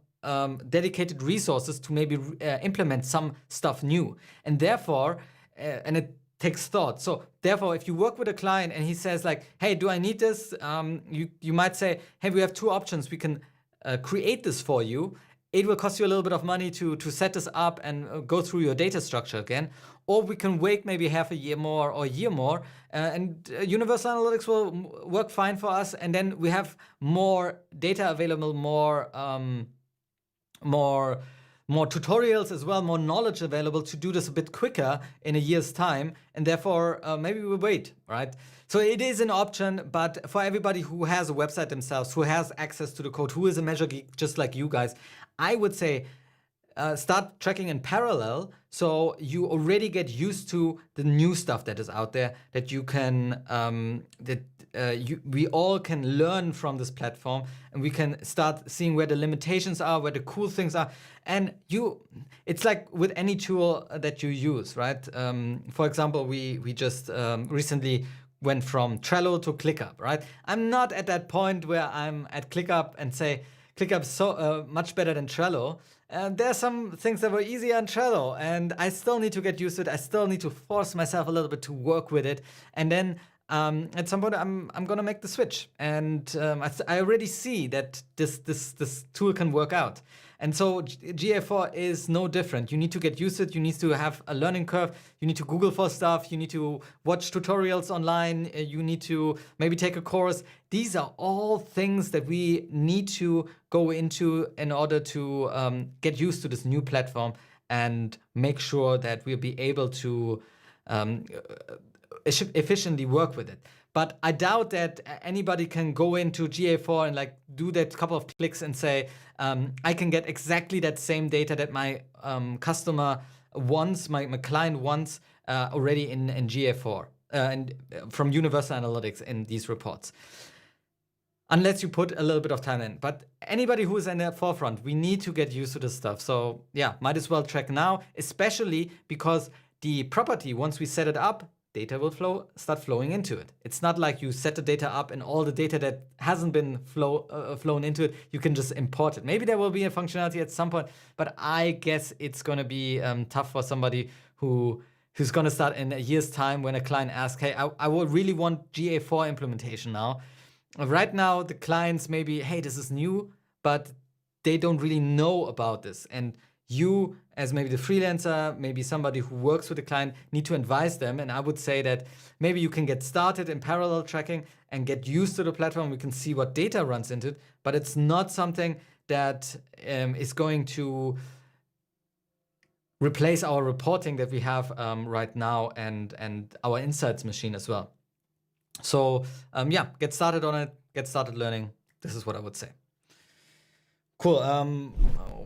dedicated resources to maybe implement some stuff new. And therefore, and it takes thought. So therefore, if you work with a client and he says like, hey, do I need this? You might say, hey, we have two options. We can create this for you. It will cost you a little bit of money to set this up and go through your data structure again. Or we can wait maybe half a year more or a year more, and Universal Analytics will work fine for us. And then we have more data available, more tutorials as well, more knowledge available to do this a bit quicker in a year's time. And therefore, maybe we'll wait, right? So it is an option, but for everybody who has a website themselves, who has access to the code, who is a Measure geek just like you guys, I would say start tracking in parallel, so you already get used to the new stuff that is out there, that you can we all can learn from this platform, and we can start seeing where the limitations are, where the cool things are. And it's like with any tool that you use, right? For example, we just recently went from Trello to ClickUp, right? I'm not at that point where I'm at ClickUp and say ClickUp so much better than Trello. There are some things that were easier on Trello, and I still need to get used to it. I still need to force myself a little bit to work with it. And then at some point, I'm gonna make the switch. And I already see that this tool can work out. And so GA4 is no different. You need to get used to it. You need to have a learning curve. You need to Google for stuff. You need to watch tutorials online. You need to maybe take a course. These are all things that we need to go into in order to get used to this new platform and make sure that we'll be able to efficiently work with it. But I doubt that anybody can go into GA4 and like do that couple of clicks and say, I can get exactly that same data that my customer wants, my client wants already in GA4 and from Universal Analytics in these reports. Unless you put a little bit of time in. But anybody who is in the forefront, we need to get used to this stuff. So yeah, might as well track now, especially because the property, once we set it up, data will start flowing into it. It's not like you set the data up and all the data that hasn't been flown into it, you can just import it. Maybe there will be a functionality at some point, but I guess it's going to be tough for somebody who's going to start in a year's time when a client asks, hey, I would really want GA4 implementation now. Right now, the clients maybe, hey, this is new, but they don't really know about this. And you, as maybe the freelancer, maybe somebody who works with the client, need to advise them. And I would say that maybe you can get started in parallel tracking and get used to the platform. We can see what data runs into it, but it's not something that is going to replace our reporting that we have right now and our insights machine as well. So yeah, get started on it, get started learning. This is what I would say. Cool.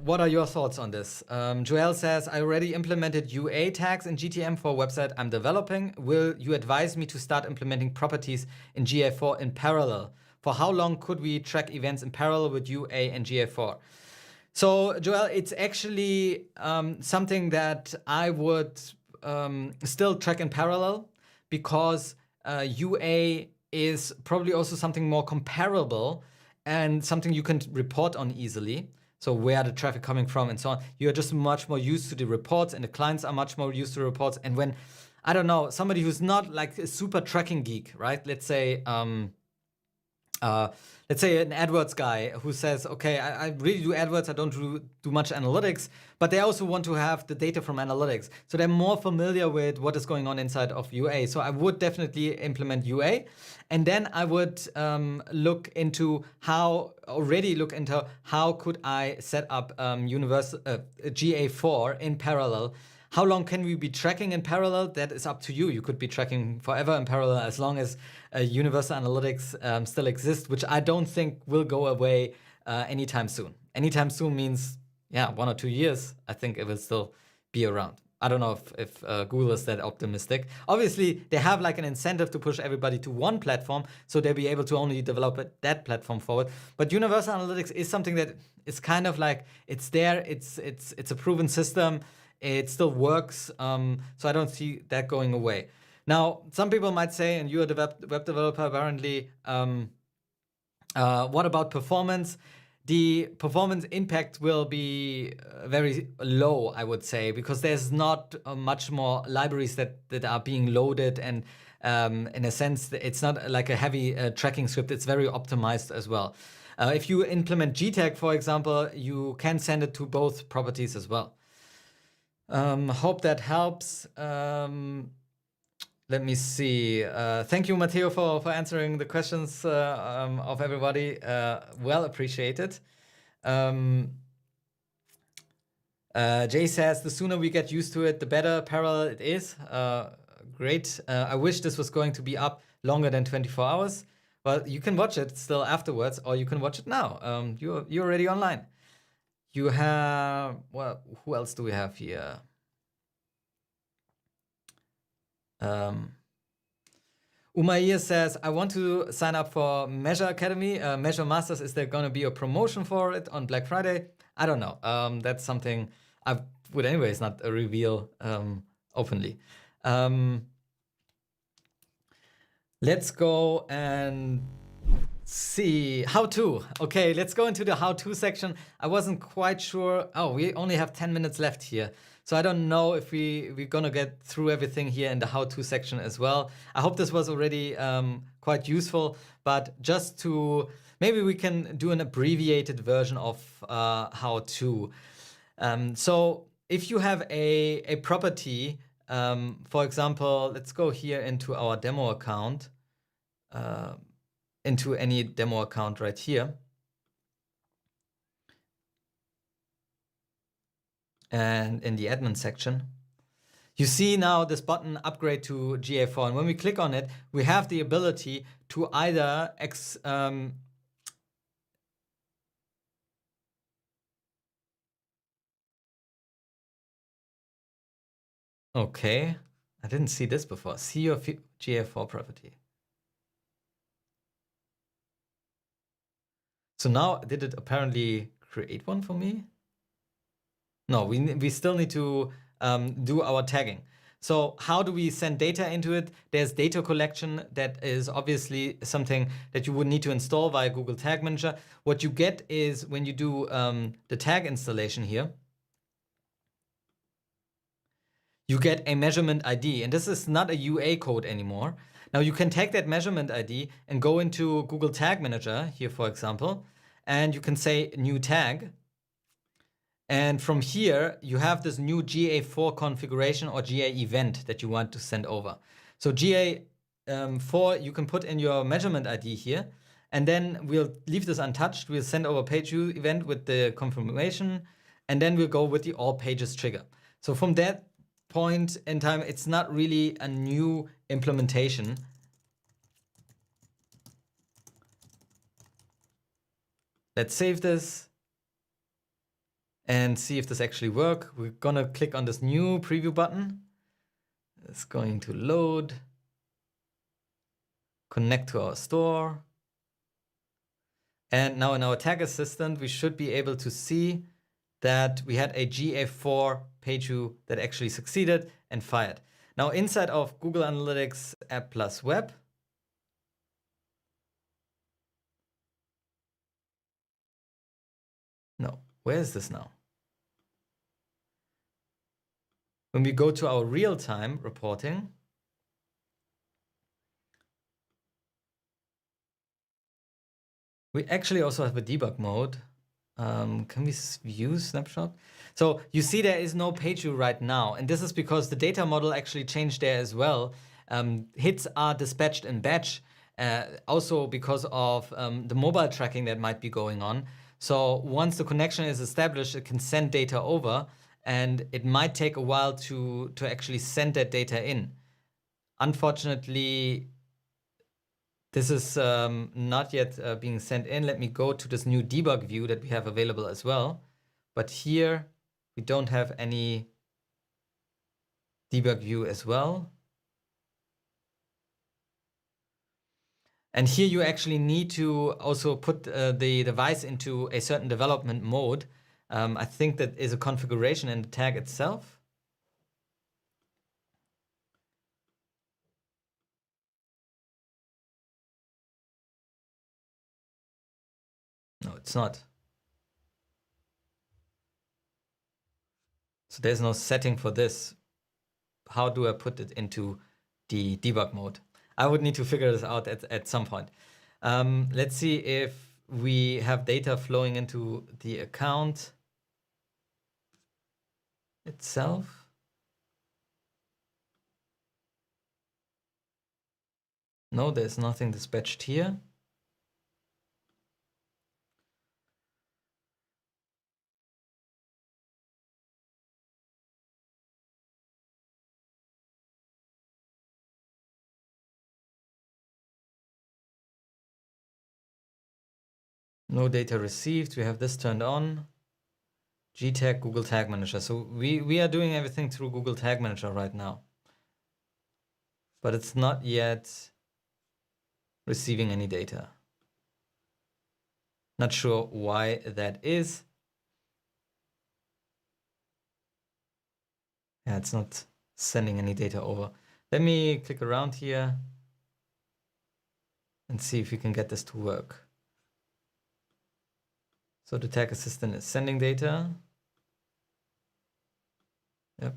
What are your thoughts on this? Joel says, I already implemented UA tags in GTM for a website I'm developing. Will you advise me to start implementing properties in GA4 in parallel? For how long could we track events in parallel with UA and GA4? So, Joel, it's actually something that I would still track in parallel, because UA is probably also something more comparable and something you can report on easily. So where the traffic coming from and so on. You're just much more used to the reports, and the clients are much more used to reports. And when, I don't know, somebody who's not like a super tracking geek, right? Let's say an AdWords guy who says, okay, I really do AdWords, I don't do much analytics, but they also want to have the data from analytics. So they're more familiar with what is going on inside of UA. So I would definitely implement UA. And then I would look into how could I set up GA4 in parallel. How long can we be tracking in parallel? That is up to you. You could be tracking forever in parallel as long as Universal Analytics still exists, which I don't think will go away anytime soon. Anytime soon means, yeah, 1 or 2 years. I think it will still be around. I don't know if Google is that optimistic. Obviously, they have like an incentive to push everybody to one platform, so they'll be able to only develop that platform forward. But Universal Analytics is something that is kind of like, it's there, it's a proven system, it still works, so I don't see that going away. Now, some people might say, and you're a web developer apparently, what about performance? The performance impact will be very low, I would say, because there's not much more libraries that are being loaded, and in a sense, it's not like a heavy tracking script. It's very optimized as well. If you implement GTag, for example, you can send it to both properties as well. Hope that helps. Let me see. Thank you, Matteo, for answering the questions of everybody. Well appreciated. Jay says, the sooner we get used to it, the better parallel it is. Great. I wish this was going to be up longer than 24 hours. Well, you can watch it still afterwards, or you can watch it now. You're already online. You have, well, who else do we have here? Umair says, I want to sign up for Measure Academy. MeasureMasters, is there going to be a promotion for it on Black Friday? I don't know. That's something I would anyways not reveal openly. Let's go and see how to. Okay, let's go into the how to section. I wasn't quite sure. Oh, we only have 10 minutes left here. So I don't know if we're gonna get through everything here in the how-to section as well. I hope this was already quite useful, but just to, maybe we can do an abbreviated version of how-to. So if you have a property, for example, let's go here into our demo account, into any demo account right here. And in the admin section, you see now this button, upgrade to GA4. And when we click on it, we have the ability to either okay, I didn't see this before. See your GA4 property. So now, did it apparently create one for me? No, we still need to do our tagging. So how do we send data into it? There's data collection that is obviously something that you would need to install via Google Tag Manager. What you get is when you do the tag installation here, you get a measurement ID, and this is not a UA code anymore. Now you can take that measurement ID and go into Google Tag Manager here, for example, and you can say new tag. And from here, you have this new GA4 configuration or GA event that you want to send over. So GA4, you can put in your measurement ID here, and then we'll leave this untouched. We'll send over page view event with the confirmation, and then we'll go with the all pages trigger. So from that point in time, it's not really a new implementation. Let's save this and see if this actually works. We're gonna click on this new preview button. It's going to load, connect to our store. And now in our tag assistant, we should be able to see that we had a GA4 page view that actually succeeded and fired. Now inside of Google Analytics App+Web, no, where is this now? When we go to our real-time reporting, we actually also have a debug mode. Can we view snapshot? So you see there is no page view right now. And this is because the data model actually changed there as well. Hits are dispatched in batch, also because of the mobile tracking that might be going on. So once the connection is established, it can send data over, and it might take a while to actually send that data in. Unfortunately, this is not yet being sent in. Let me go to this new debug view that we have available as well. But here we don't have any debug view as well. And here you actually need to also put the device into a certain development mode. I think that is a configuration in the tag itself. No, it's not. So there's no setting for this. How do I put it into the debug mode? I would need to figure this out at some point. Let's see if we have data flowing into the account itself. No, there's nothing dispatched here. No data received. We have this turned on. GTag, Google Tag Manager. So we are doing everything through Google Tag Manager right now. But it's not yet receiving any data. Not sure why that is. Yeah, it's not sending any data over. Let me click around here and see if we can get this to work. So the tag assistant is sending data. Yep.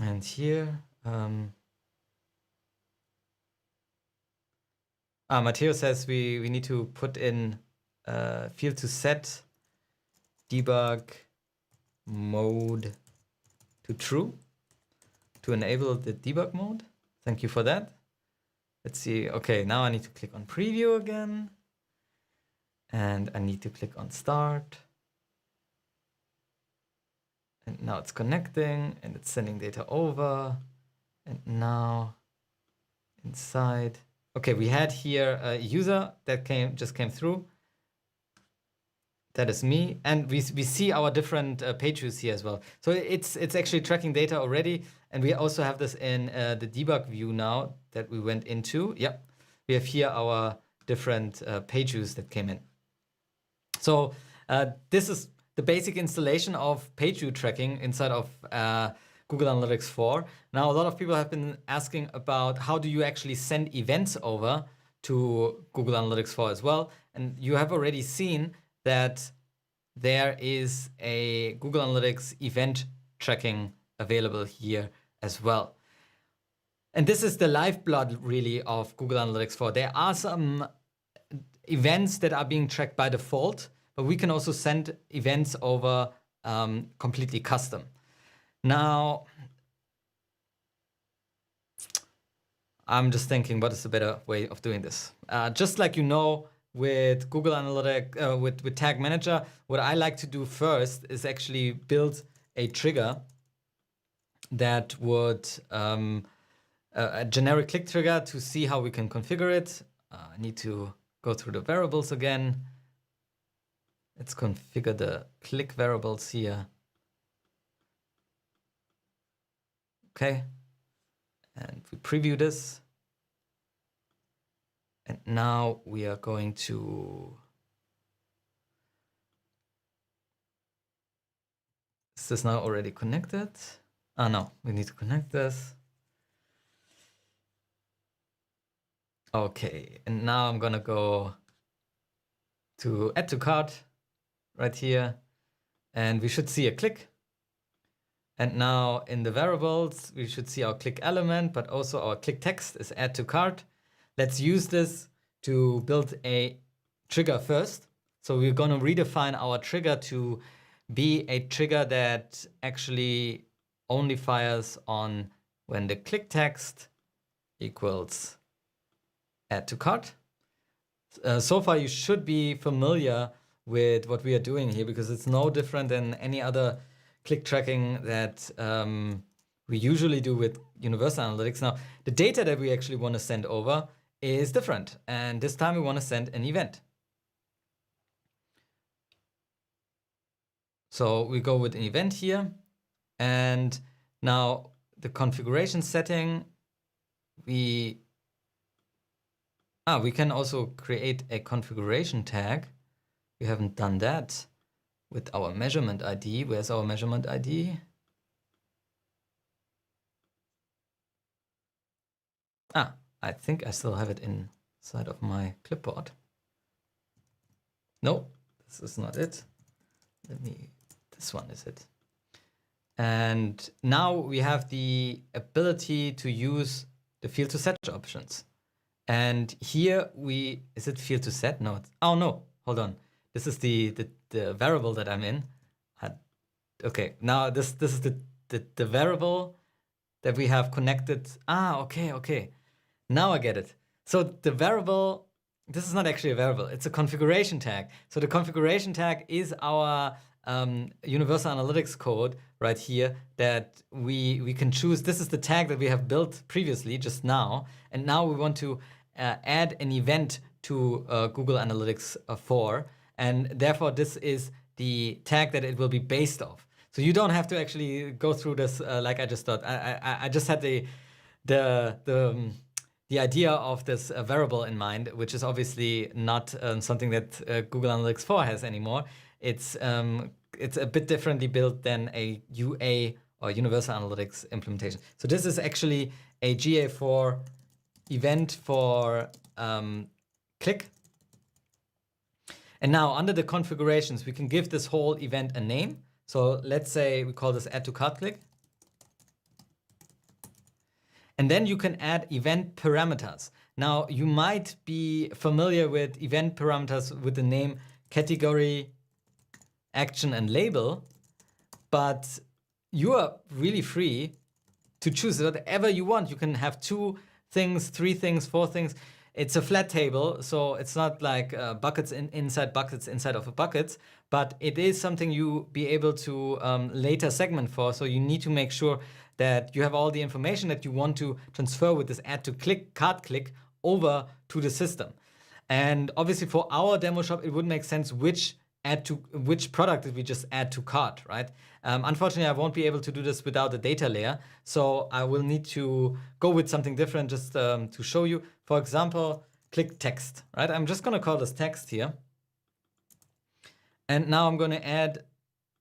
And here, Matteo says we need to put in field to set debug mode to true to enable the debug mode. Thank you for that. Let's see. Okay, now I need to click on preview again. And I need to click on start. And now it's connecting and it's sending data over. And now inside. Okay, we had here a user that just came through. That is me. And we see our different page views here as well. So it's actually tracking data already. And we also have this in the debug view now that we went into. Yep. We have here our different page views that came in. So this is the basic installation of page view tracking inside of Google Analytics 4. Now, a lot of people have been asking about how do you actually send events over to Google Analytics 4 as well. And you have already seen that there is a Google Analytics event tracking available here as well. And this is the lifeblood really of Google Analytics 4. There are some events that are being tracked by default, but we can also send events over completely custom. Now, I'm just thinking, what is the better way of doing this? Just like you know, with Google Analytics, with Tag Manager, what I like to do first is actually build a trigger that would a generic click trigger to see how we can configure it. I need to go through the variables again. Let's configure the click variables here. Okay. And we preview this. And now we are going to... Is this now already connected? Ah, no, we need to connect this. Okay, and now I'm gonna go to add to cart right here, and we should see a click. And now in the variables, we should see our click element, but also our click text is add to cart. Let's use this to build a trigger first. So we're gonna redefine our trigger to be a trigger that actually only fires on when the click text equals add to cart. So far, you should be familiar with what we are doing here because it's no different than any other click tracking that we usually do with Universal Analytics. Now, the data that we actually want to send over is different. And this time we want to send an event. So we go with an event here. And now the configuration setting, we can also create a configuration tag. We haven't done that with our measurement ID. Where's our measurement ID? I think I still have it inside of my clipboard. No, this is not it. This one is it. And now we have the ability to use the field to set options. And here is it field to set? No, oh no, hold on. This is the variable that I'm in. Okay, now this is the variable that we have connected. Okay. Now I get it. So the variable, this is not actually a variable, it's a configuration tag. So the configuration tag is our universal analytics code right here that we can choose. This is the tag that we have built previously, just now. And now we want to add an event to Google Analytics 4. And therefore, this is the tag that it will be based off. So you don't have to actually go through this like I just thought. I just had the idea of this variable in mind, which is obviously not something that Google Analytics 4 has anymore. It's a bit differently built than a UA or Universal Analytics implementation. So this is actually a GA4 event for click. And now under the configurations, we can give this whole event a name. So let's say we call this add to cart click. And then you can add event parameters. Now you might be familiar with event parameters with the name category, action, and label, but you are really free to choose whatever you want. You can have 2 things, 3 things, 4 things. It's a flat table, so it's not like buckets inside buckets inside of a bucket, but it is something you be able to later segment for. So you need to make sure that you have all the information that you want to transfer with this add to cart click over to the system. And obviously for our demo shop, it would make sense which product did we just add to cart, right? Unfortunately, I won't be able to do this without a data layer. So I will need to go with something different just to show you. For example, click text, right? I'm just gonna call this text here. And now I'm gonna add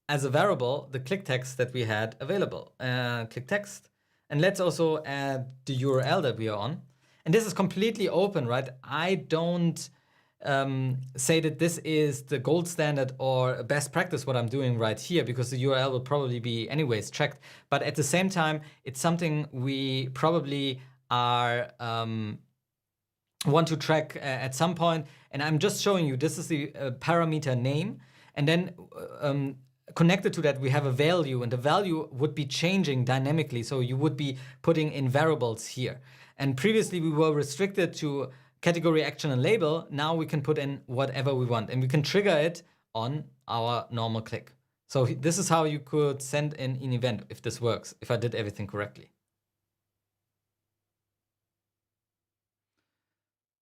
as a variable the click text that we had available. Click text. And let's also add the URL that we are on. And this is completely open, right? I don't say that this is the gold standard or best practice what I'm doing right here, because the URL will probably be anyways checked. But at the same time, it's something we probably are want to track at some point. And I'm just showing you, this is the parameter name. And then connected to that, we have a value, and the value would be changing dynamically. So you would be putting in variables here. And previously we were restricted to category, action, and label. Now we can put in whatever we want, and we can trigger it on our normal click. So this is how you could send in an event if this works, if I did everything correctly.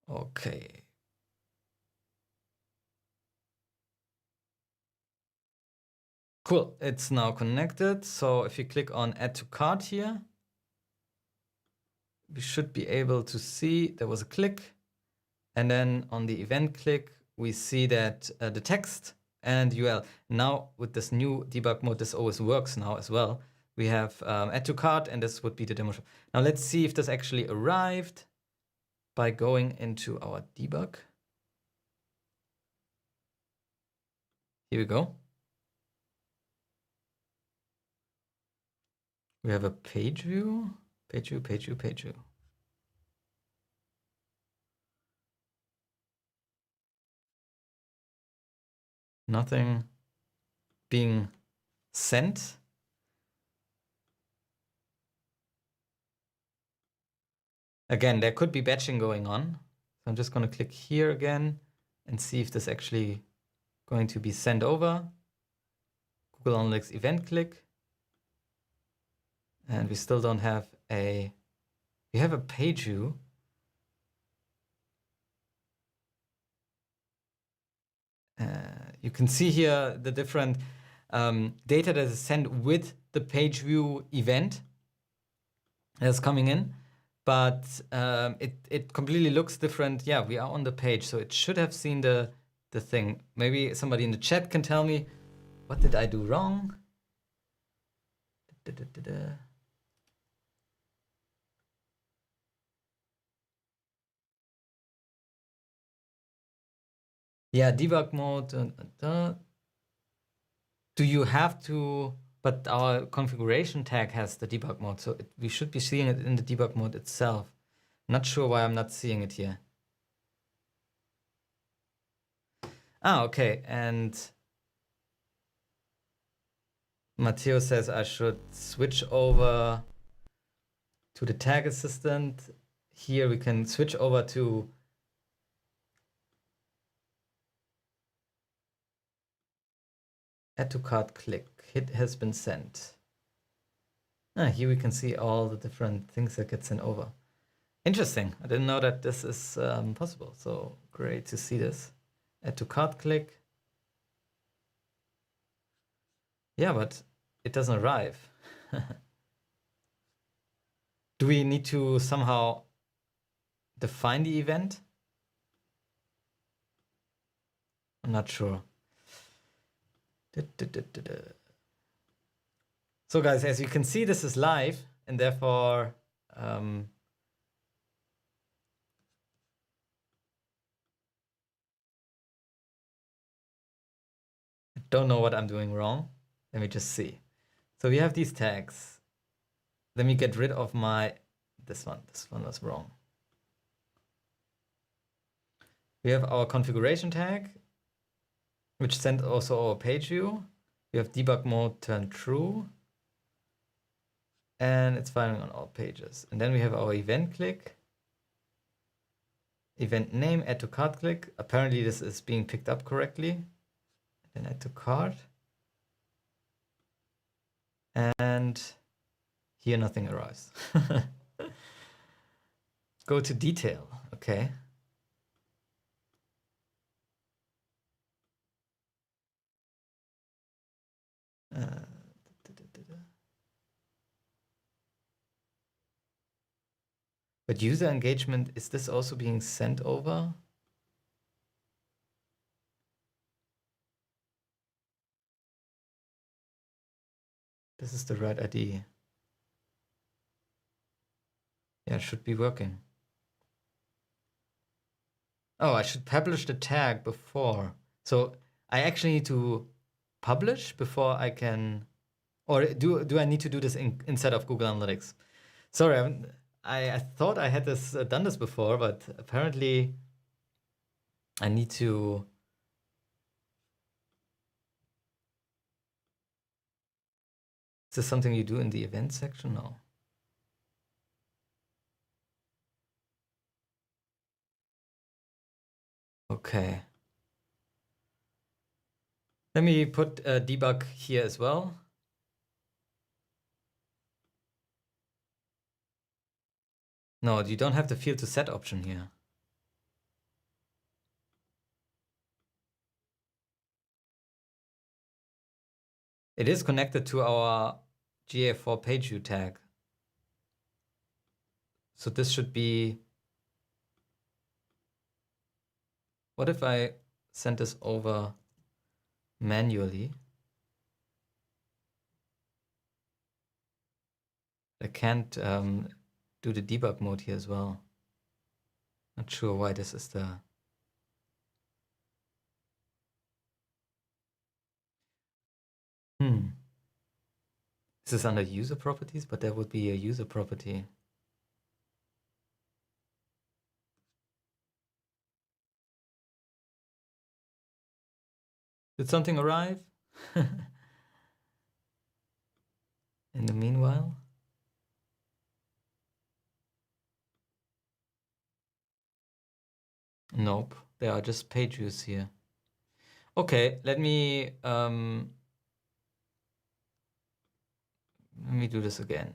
Okay. Cool, it's now connected. So if you click on add to cart here, we should be able to see there was a click. And then on the event click, we see that the text and URL. Now with this new debug mode, this always works now as well. We have add to cart, and this would be the demo shop. Now let's see if this actually arrived by going into our debug. Here we go. We have a page view, page view, page view, page view. Nothing being sent. Again, there could be batching going on. So I'm just going to click here again and see if this actually going to be sent over. Google Analytics event click. And we still don't have we have a page view. You can see here the different data that is sent with the page view event that's coming in, but it completely looks different. Yeah, we are on the page, so it should have seen the thing. Maybe somebody in the chat can tell me, what did I do wrong? Yeah, debug mode. Do you have to? But our configuration tag has the debug mode, so we should be seeing it in the debug mode itself. Not sure why I'm not seeing it here. Ah, okay. And Matteo says I should switch over to the tag assistant. Here we can switch over to add to cart click. Hit has been sent. Here we can see all the different things that get sent over. Interesting. I didn't know that this is possible. So great to see this. Add to cart click. Yeah, but it doesn't arrive. Do we need to somehow define the event? I'm not sure. So guys, as you can see, this is live, and therefore I don't know what I'm doing wrong. Let me just see. So we have these tags. Let me get rid of this one. This one was wrong. We have our configuration tag, which sent also our page view. We have debug mode turned true. And it's firing on all pages. And then we have our event click. Event name, add to cart click. Apparently this is being picked up correctly. Then add to cart. And here nothing arrives. Go to detail. Okay. But user engagement, is this also being sent over? This is the right ID. Yeah, it should be working. Oh, I should publish the tag before. So I actually need to publish before I can, or do I need to do this inside of Google Analytics? Sorry, I thought I had this done this before, but apparently I need to. Is this something you do in the event section? No. Okay. Let me put debug here as well. No, you don't have the field to set option here. It is connected to our GA4 page view tag. So this should be. What if I send this over manually? I can't do the debug mode here as well. Not sure why this is the. This is under user properties, but there would be a user property. Did something arrive? In the meanwhile? Nope, there are just page views here. Okay, let me do this again.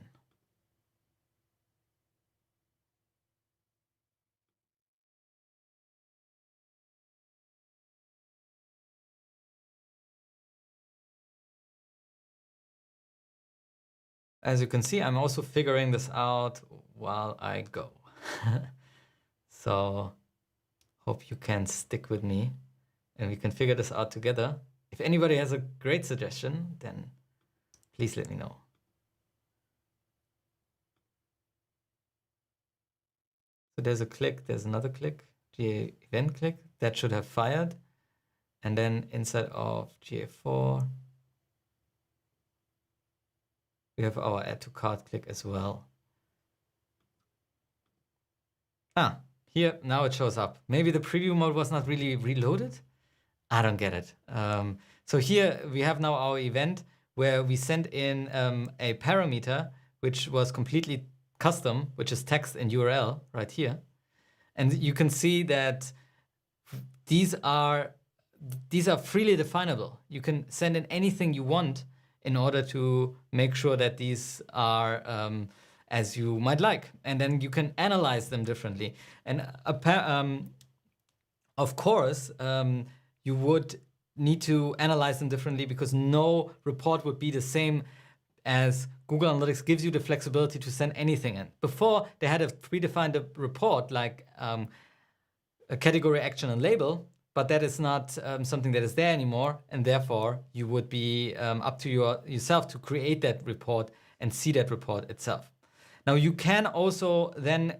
As you can see, I'm also figuring this out while I go. So hope you can stick with me and we can figure this out together. If anybody has a great suggestion, then please let me know. So there's a click, there's another click, GA event click, that should have fired. And then inside of GA4, we have our add to cart click as well. Ah, here, now it shows up. Maybe the preview mode was not really reloaded. I don't get it. So here we have now our event where we sent in a parameter, which was completely custom, which is text and URL right here. And you can see that these are freely definable. You can send in anything you want in order to make sure that these are as you might like. And then you can analyze them differently. And of course, you would need to analyze them differently because no report would be the same, as Google Analytics gives you the flexibility to send anything in. Before, they had a predefined report like a category, action, and label, but that is not something that is there anymore, and therefore you would be up to yourself to create that report and see that report itself. Now you can also then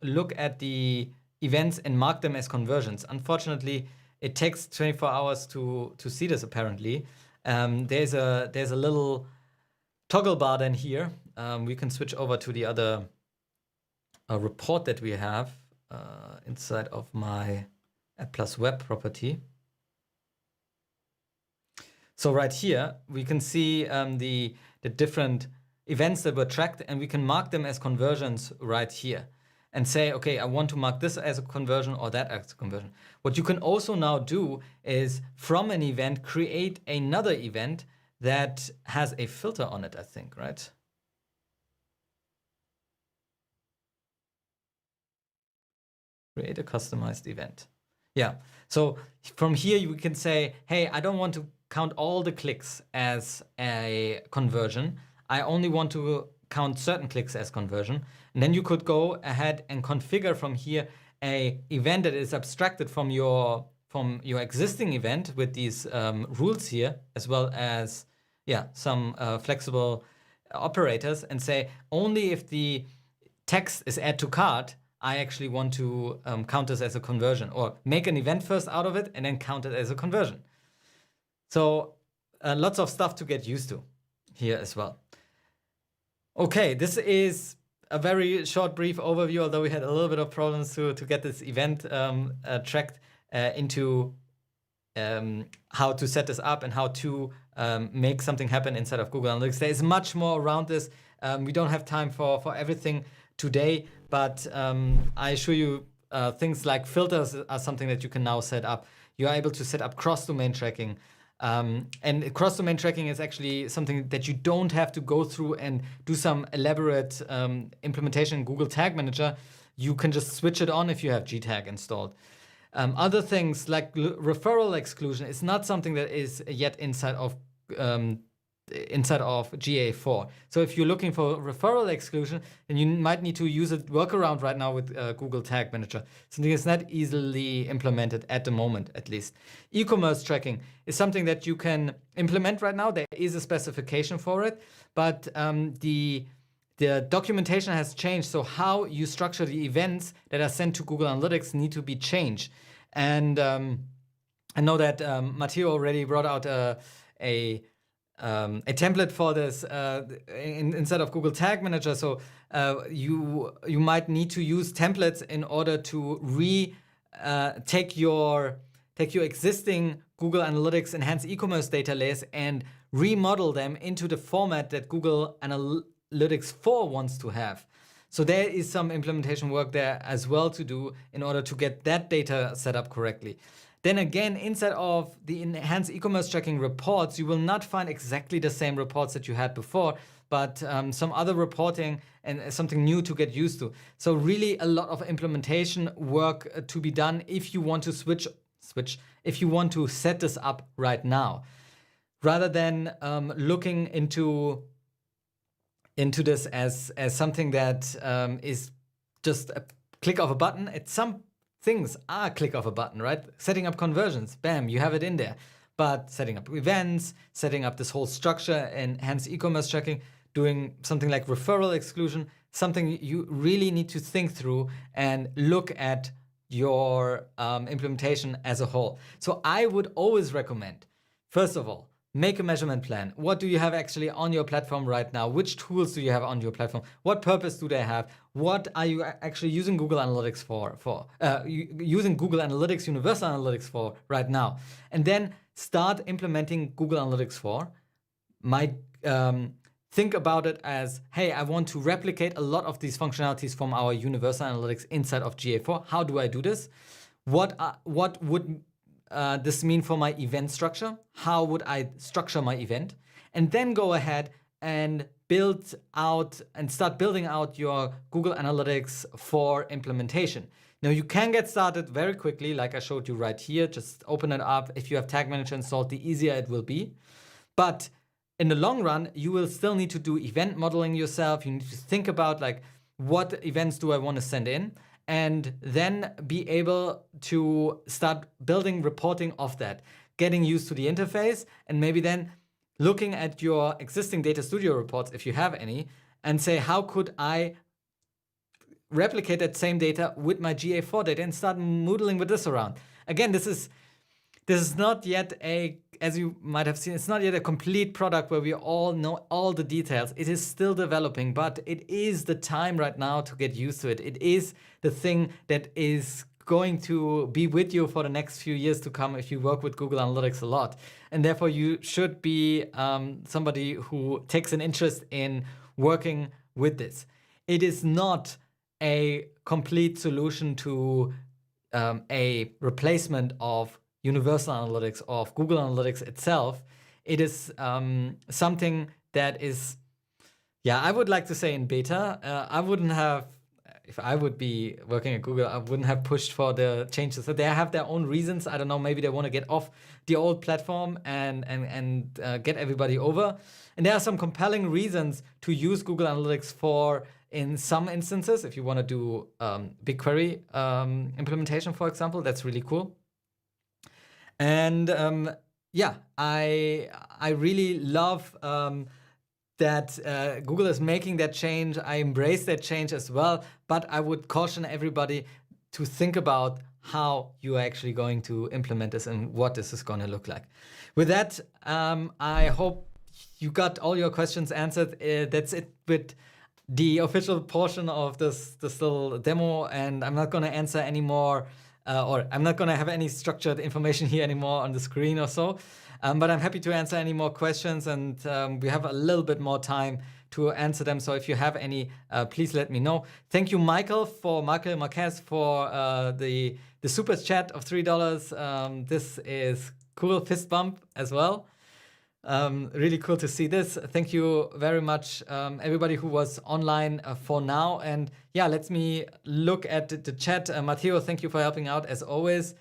look at the events and mark them as conversions. Unfortunately, it takes 24 hours to see this apparently. There's a little toggle bar then here. We can switch over to the other report that we have inside of my App+Web property. So right here, we can see the different events that were tracked, and we can mark them as conversions right here and say, okay, I want to mark this as a conversion or that as a conversion. What you can also now do is from an event, create another event that has a filter on it, I think, right? Create a customized event. Yeah, so from here you can say, hey, I don't want to count all the clicks as a conversion. I only want to count certain clicks as conversion. And then you could go ahead and configure from here a event that is abstracted from your existing event with these rules here, as well as some flexible operators, and say only if the text is add to cart, I actually want to count this as a conversion, or make an event first out of it and then count it as a conversion. So lots of stuff to get used to here as well. Okay, this is a very short, brief overview, although we had a little bit of problems to get this event tracked into how to set this up and how to make something happen inside of Google Analytics. There is much more around this. We don't have time for everything today, but I assure you things like filters are something that you can now set up. You are able to set up cross-domain tracking. And cross-domain tracking is actually something that you don't have to go through and do some elaborate implementation in Google Tag Manager. You can just switch it on if you have GTag installed. Other things like referral exclusion is not something that is yet inside of GA4. So if you're looking for referral exclusion, then you might need to use a workaround right now with Google Tag Manager. Something that's not easily implemented at the moment, at least. E-commerce tracking is something that you can implement right now. There is a specification for it, but the documentation has changed. So how you structure the events that are sent to Google Analytics need to be changed. And I know that Matteo already brought out a template for this inside of Google Tag Manager. So you might need to use templates in order to take your existing Google Analytics enhanced e-commerce data layers and remodel them into the format that Google Analytics 4 wants to have. So there is some implementation work there as well to do in order to get that data set up correctly. Then again, inside of the enhanced e-commerce tracking reports, you will not find exactly the same reports that you had before, but some other reporting and something new to get used to. So really a lot of implementation work to be done if you want to if you want to set this up right now, rather than looking into into this as something that is just a click of a button. Some things are a click of a button, right? Setting up conversions, bam, you have it in there. But setting up events, setting up this whole structure and hence e-commerce tracking, doing something like referral exclusion, something you really need to think through and look at your implementation as a whole. So I would always recommend, first of all, make a measurement plan. What do you have actually on your platform right now? Which tools do you have on your platform? What purpose do they have? What are you actually using Google Analytics for? Using Google Analytics, Universal Analytics for right now? And then start implementing Google Analytics for. Think about it as, hey, I want to replicate a lot of these functionalities from our Universal Analytics inside of GA4. How do I do this? What would this mean for my event structure? How would I structure my event? And then go ahead and start building out your Google Analytics for implementation. Now you can get started very quickly, like I showed you right here. Just open it up. If you have Tag Manager installed, the easier it will be. But in the long run, you will still need to do event modeling yourself. You need to think about like, what events do I want to send in? And then be able to start building reporting of that, getting used to the interface, and maybe then looking at your existing Data Studio reports, if you have any, and say, how could I replicate that same data with my GA4 data and start modeling with this around? Again, this is not yet as you might have seen, it's not yet a complete product where we all know all the details. It is still developing, but it is the time right now to get used to it. It is the thing that is going to be with you for the next few years to come if you work with Google Analytics a lot. And therefore, you should be somebody who takes an interest in working with this. It is not a complete solution to a replacement of Universal Analytics or of Google Analytics itself. It is something that is, I would like to say in beta. I wouldn't have, if I would be working at Google, I wouldn't have pushed for the changes. So they have their own reasons. I don't know, maybe they want to get off the old platform and get everybody over. And there are some compelling reasons to use Google Analytics for in some instances. If you want to do BigQuery implementation, for example, that's really cool. And I really love that Google is making that change. I embrace that change as well, but I would caution everybody to think about how you are actually going to implement this and what this is going to look like. With that, I hope you got all your questions answered. That's it with the official portion of this little demo, and I'm not going to answer any more or I'm not going to have any structured information here anymore on the screen or so. But I'm happy to answer any more questions, and we have a little bit more time to answer them. So if you have any, please let me know. Thank you, Michael Marquez, for the super chat of $3. This is cool, fist bump as well. Really cool to see this. Thank you very much, everybody who was online for now. And yeah, let me look at the chat. Matteo, thank you for helping out as always.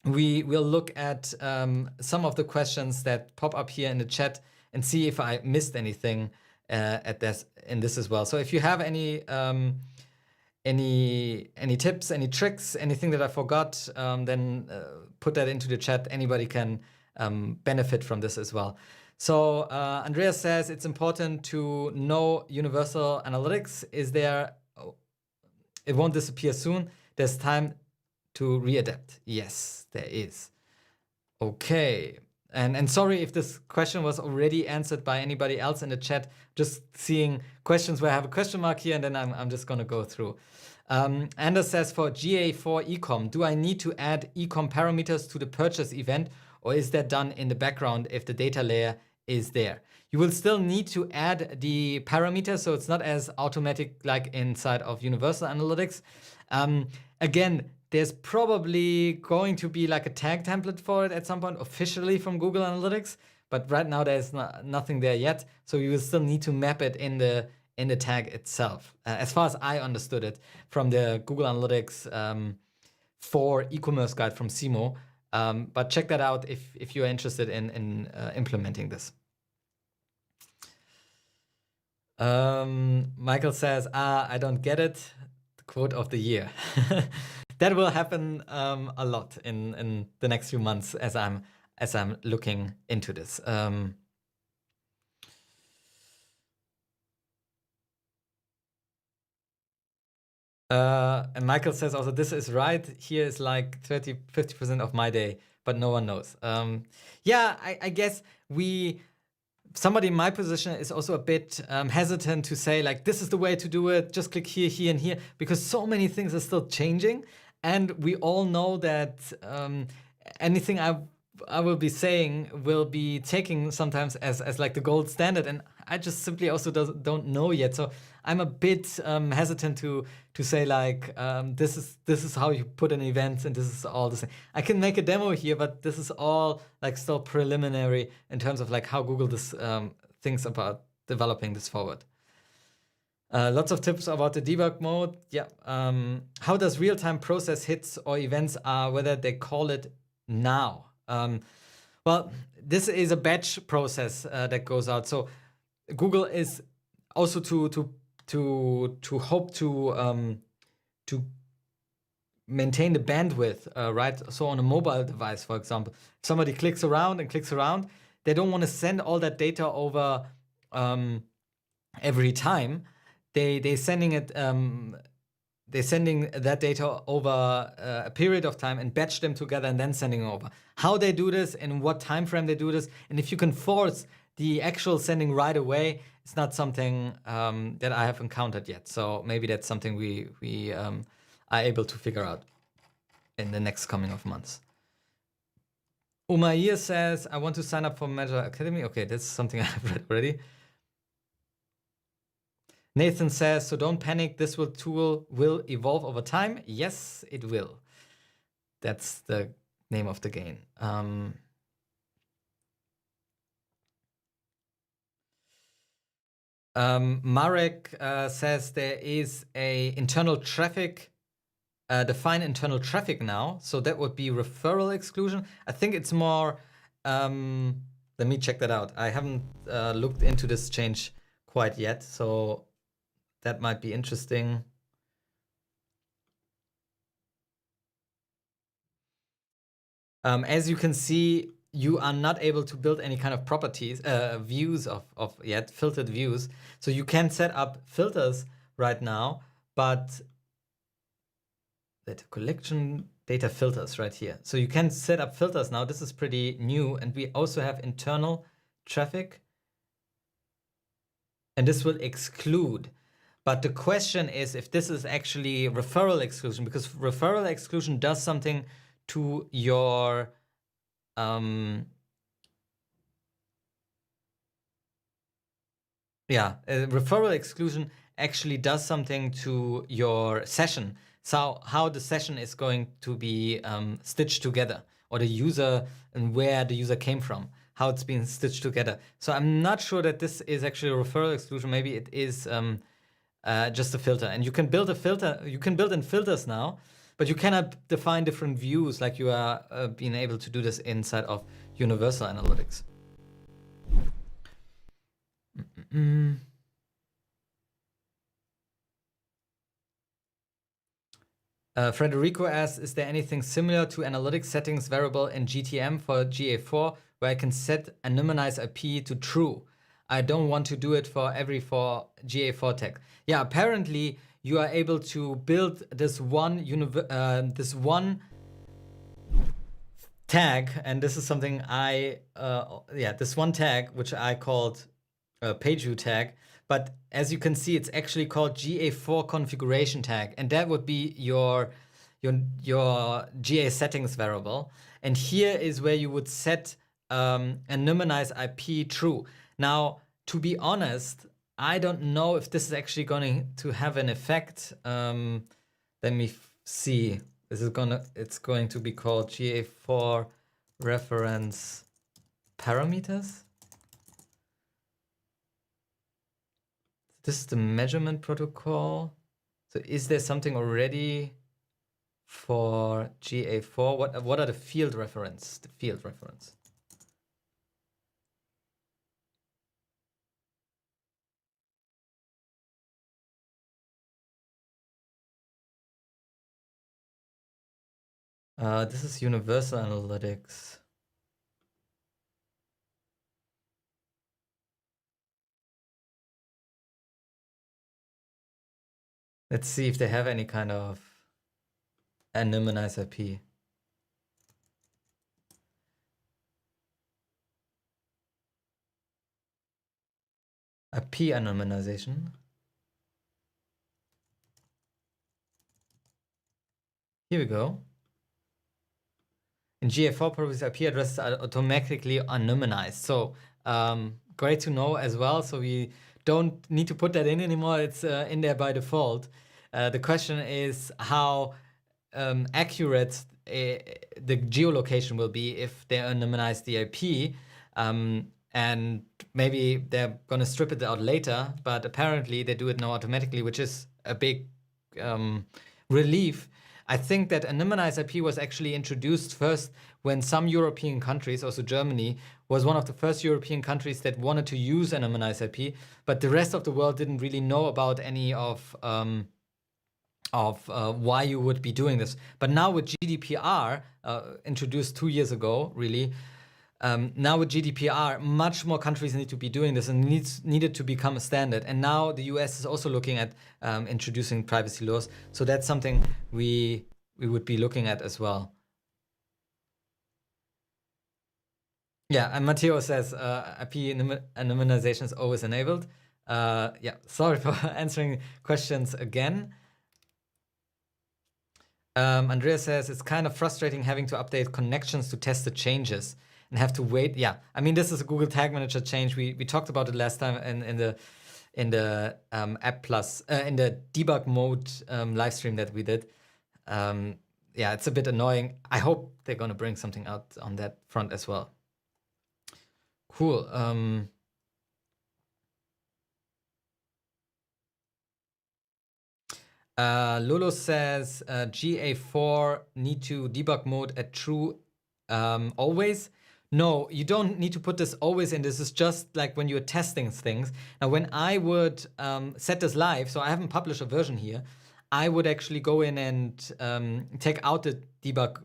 We will look at some of the questions that pop up here in the chat and see if I missed anything in this as well. So if you have any tips, any tricks, anything that I forgot, then put that into the chat. Anybody can benefit from this as well. So Andreas says it's important to know Universal Analytics. It won't disappear soon. There's time to readapt. Yes, there is. Okay. And sorry if this question was already answered by anybody else in the chat. Just seeing questions where I have a question mark here, and then I'm just going to go through. Anders says, for GA4 ecom, do I need to add ecom parameters to the purchase event, or is that done in the background if the data layer is there? You will still need to add the parameters, so it's not as automatic like inside of Universal Analytics. Again, there's probably going to be like a tag template for it at some point officially from Google Analytics, but right now there's nothing there yet. So you will still need to map it in the tag itself, as far as I understood it from the Google Analytics for e-commerce guide from Simo. But check that out if you're interested in implementing this. Michael says, I don't get it. The quote of the year. That will happen a lot in the next few months as I'm looking into this. And Michael says also, this is right. Here is like 50% of my day, but no one knows. Yeah, I guess somebody in my position is also a bit hesitant to say like, this is the way to do it. Just click here, here, and here, because so many things are still changing. And we all know that anything I will be saying will be taking sometimes as like the gold standard, and I just simply also don't know yet. So I'm a bit hesitant to say like this is how you put an event and this is all the same. I can make a demo here, but this is all like still preliminary in terms of like how Google thinks about developing this forward. Lots of tips about the debug mode. Yeah. How does real-time process hits or events are, whether they call it now? Well, this is a batch process that goes out. So Google is also to hope to maintain the bandwidth, right? So on a mobile device, for example, if somebody clicks around, they don't want to send all that data over every time. They're sending that data over a period of time and batch them together and then sending over. How they do this, in what time frame they do this, and if you can force the actual sending right away, it's not something that I have encountered yet. So maybe that's something we are able to figure out in the next coming of months. Umair says, I want to sign up for Measure Academy. Okay, that's something I've read already. Nathan says, so don't panic, this tool will evolve over time. Yes, it will. That's the name of the game. Marek says there is a internal traffic, define internal traffic now. So that would be referral exclusion. I think it's more, let me check that out. I haven't looked into this change quite yet. So that might be interesting. As you can see, you are not able to build any kind of properties, views of yet, filtered views. So you can set up filters right now, but data collection, data filters right here. So you can set up filters now. This is pretty new. And we also have internal traffic. And this will exclude. But the question is if this is actually referral exclusion, because referral exclusion does something to your referral exclusion actually does something to your session. So how the session is going to be stitched together, or the user and where the user came from, how it's being stitched together. So I'm not sure that this is actually a referral exclusion. Maybe it is just a filter. And you can build a filter. You can build in filters now, but you cannot define different views like you are being able to do this inside of Universal Analytics. Frederico asks, is there anything similar to analytics settings variable in GTM for GA4 where I can set anonymize IP to true? I don't want to do it for every GA4 tag. Yeah, apparently you are able to build this one tag, and this is something this one tag which I called page view tag. But as you can see, it's actually called GA4 configuration tag, and that would be your GA settings variable. And here is where you would set anonymize IP true. Now, to be honest, I don't know if this is actually going to have an effect. Let me see. It's going to be called GA4 reference parameters. This is the measurement protocol. So is there something already for GA4? What are the field reference? The field reference. This is universal analytics. Let's see if they have any kind of anonymized IP. IP anonymization. Here we go. In GA4 purposes, IP addresses are automatically anonymized. So great to know as well. So we don't need to put that in anymore. It's in there by default. The question is how accurate the geolocation will be if they anonymize the IP. And maybe they're going to strip it out later, but apparently they do it now automatically, which is a big relief. I think that anonymized IP was actually introduced first when some European countries, also Germany, was one of the first European countries that wanted to use anonymized IP, but the rest of the world didn't really know about any of why you would be doing this. But now with GDPR, introduced 2 years ago, really, now with GDPR, much more countries need to be doing this and needed to become a standard. And now the US is also looking at introducing privacy laws. So that's something we would be looking at as well. Yeah, and Matteo says IP anonymization is always enabled. Yeah, sorry for answering questions again. Andrea says it's kind of frustrating having to update connections to test the changes and have to wait. Yeah, I mean, this is a Google Tag Manager change. We talked about it last time in the App Plus in the debug mode live stream that we did. Yeah, it's a bit annoying. I hope they're gonna bring something out on that front as well. Cool. Lolo says GA4 need to debug mode at true always. No, you don't need to put this always in. This is just like when you're testing things. Now, when I would set this live, so I haven't published a version here, I would actually go in and take out the debug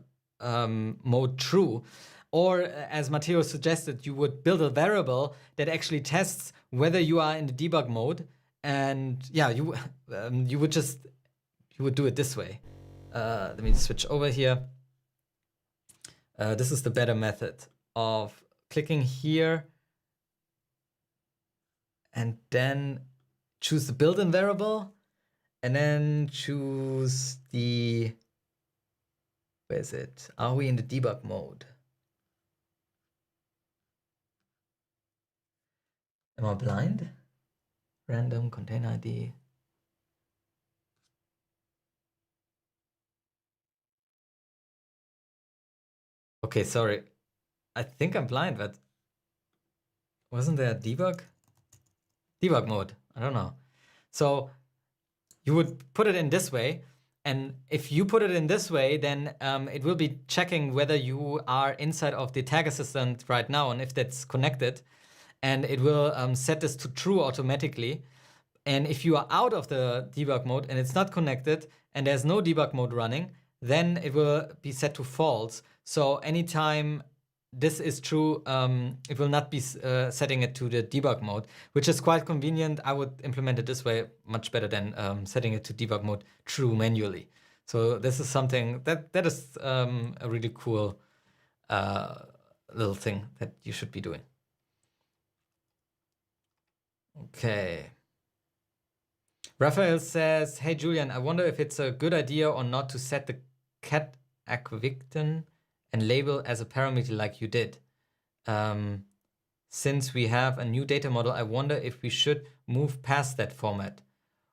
mode true. Or as Matteo suggested, you would build a variable that actually tests whether you are in the debug mode. And yeah, you would do it this way. Let me switch over here. This is the better method of clicking here and then choose the built-in variable and then choose the, where is it? Are we in the debug mode? Am I blind? Random container ID. Okay, sorry. I think I'm blind, but wasn't there a debug? Debug mode, I don't know. So you would put it in this way. And if you put it in this way, then it will be checking whether you are inside of the tag assistant right now and if that's connected. And it will set this to true automatically. And if you are out of the debug mode and it's not connected and there's no debug mode running, then it will be set to false. So anytime this is true, it will not be setting it to the debug mode, which is quite convenient. I would implement it this way much better than setting it to debug mode true manually. So this is something that is a really cool little thing that you should be doing. Okay. Raphael says, hey, Julian, I wonder if it's a good idea or not to set the cat acquicton and label as a parameter like you did. Since we have a new data model, I wonder if we should move past that format.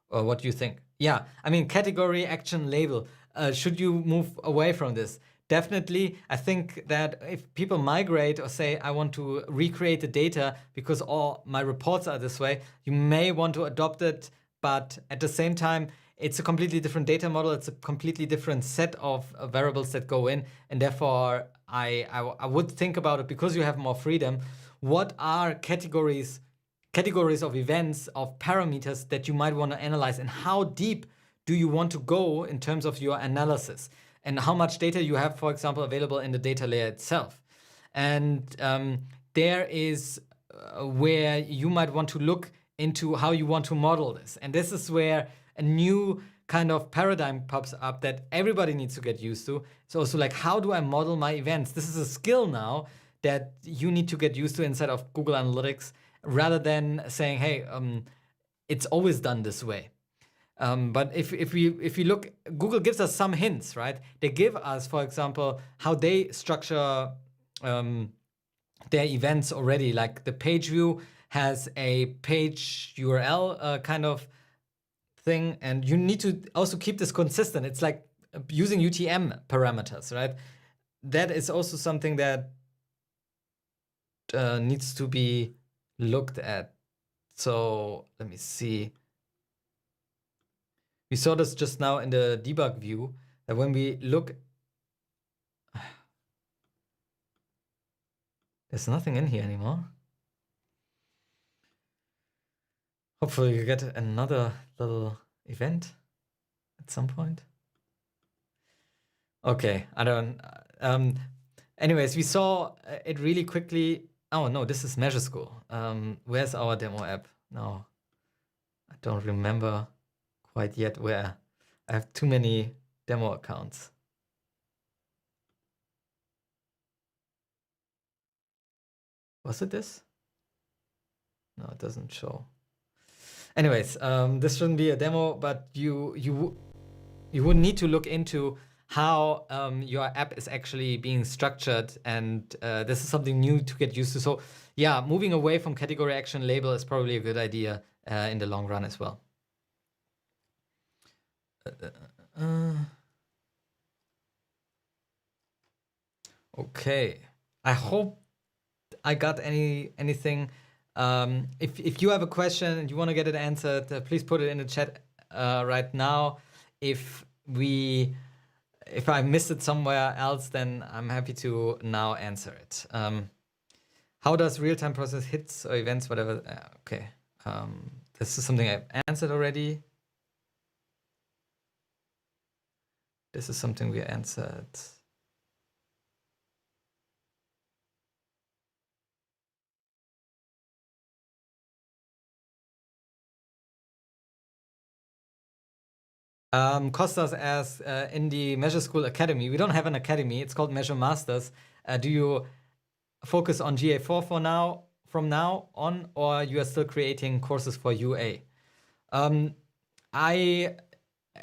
Or what do you think? Yeah, I mean, category, action, label. Should you move away from this? Definitely, I think that if people migrate or say, I want to recreate the data because all my reports are this way, you may want to adopt it, but at the same time, it's a completely different data model. It's a completely different set of variables that go in. And therefore, I would think about it because you have more freedom. What are categories of events, of parameters that you might want to analyze, and how deep do you want to go in terms of your analysis? and how much data you have, for example, available in the data layer itself. And there is where you might want to look into how you want to model this. And this is where a new kind of paradigm pops up that everybody needs to get used to. It's also like, how do I model my events? This is a skill now that you need to get used to inside of Google Analytics, rather than saying, hey, it's always done this way. But if we look, Google gives us some hints, right? They give us, for example, how they structure their events already. Like the page view has a page URL kind of thing, and you need to also keep this consistent. It's like using UTM parameters, right? That is also something that needs to be looked at. So let me see. We saw this just now in the debug view, that when we look, there's nothing in here anymore. Hopefully you get another little event at some point. Okay, I don't, anyways, we saw it really quickly. Oh no, this is Measure School. Where's our demo app? No, I don't remember quite yet where. I have too many demo accounts. Was it this? No, it doesn't show. Anyways, this shouldn't be a demo, but you would need to look into how your app is actually being structured, and this is something new to get used to. So yeah, moving away from category action label is probably a good idea in the long run as well. Okay, I hope I got anything. If you have a question and you want to get it answered, please put it in the chat right now. If I missed it somewhere else, then I'm happy to now answer it. How does real-time process hits or events, whatever? Okay, this is something I've answered already. This is something we answered. Kostas asks, in the Measure School Academy, we don't have an academy, it's called MeasureMasters. Do you focus on GA4 from now on, or you are still creating courses for UA? I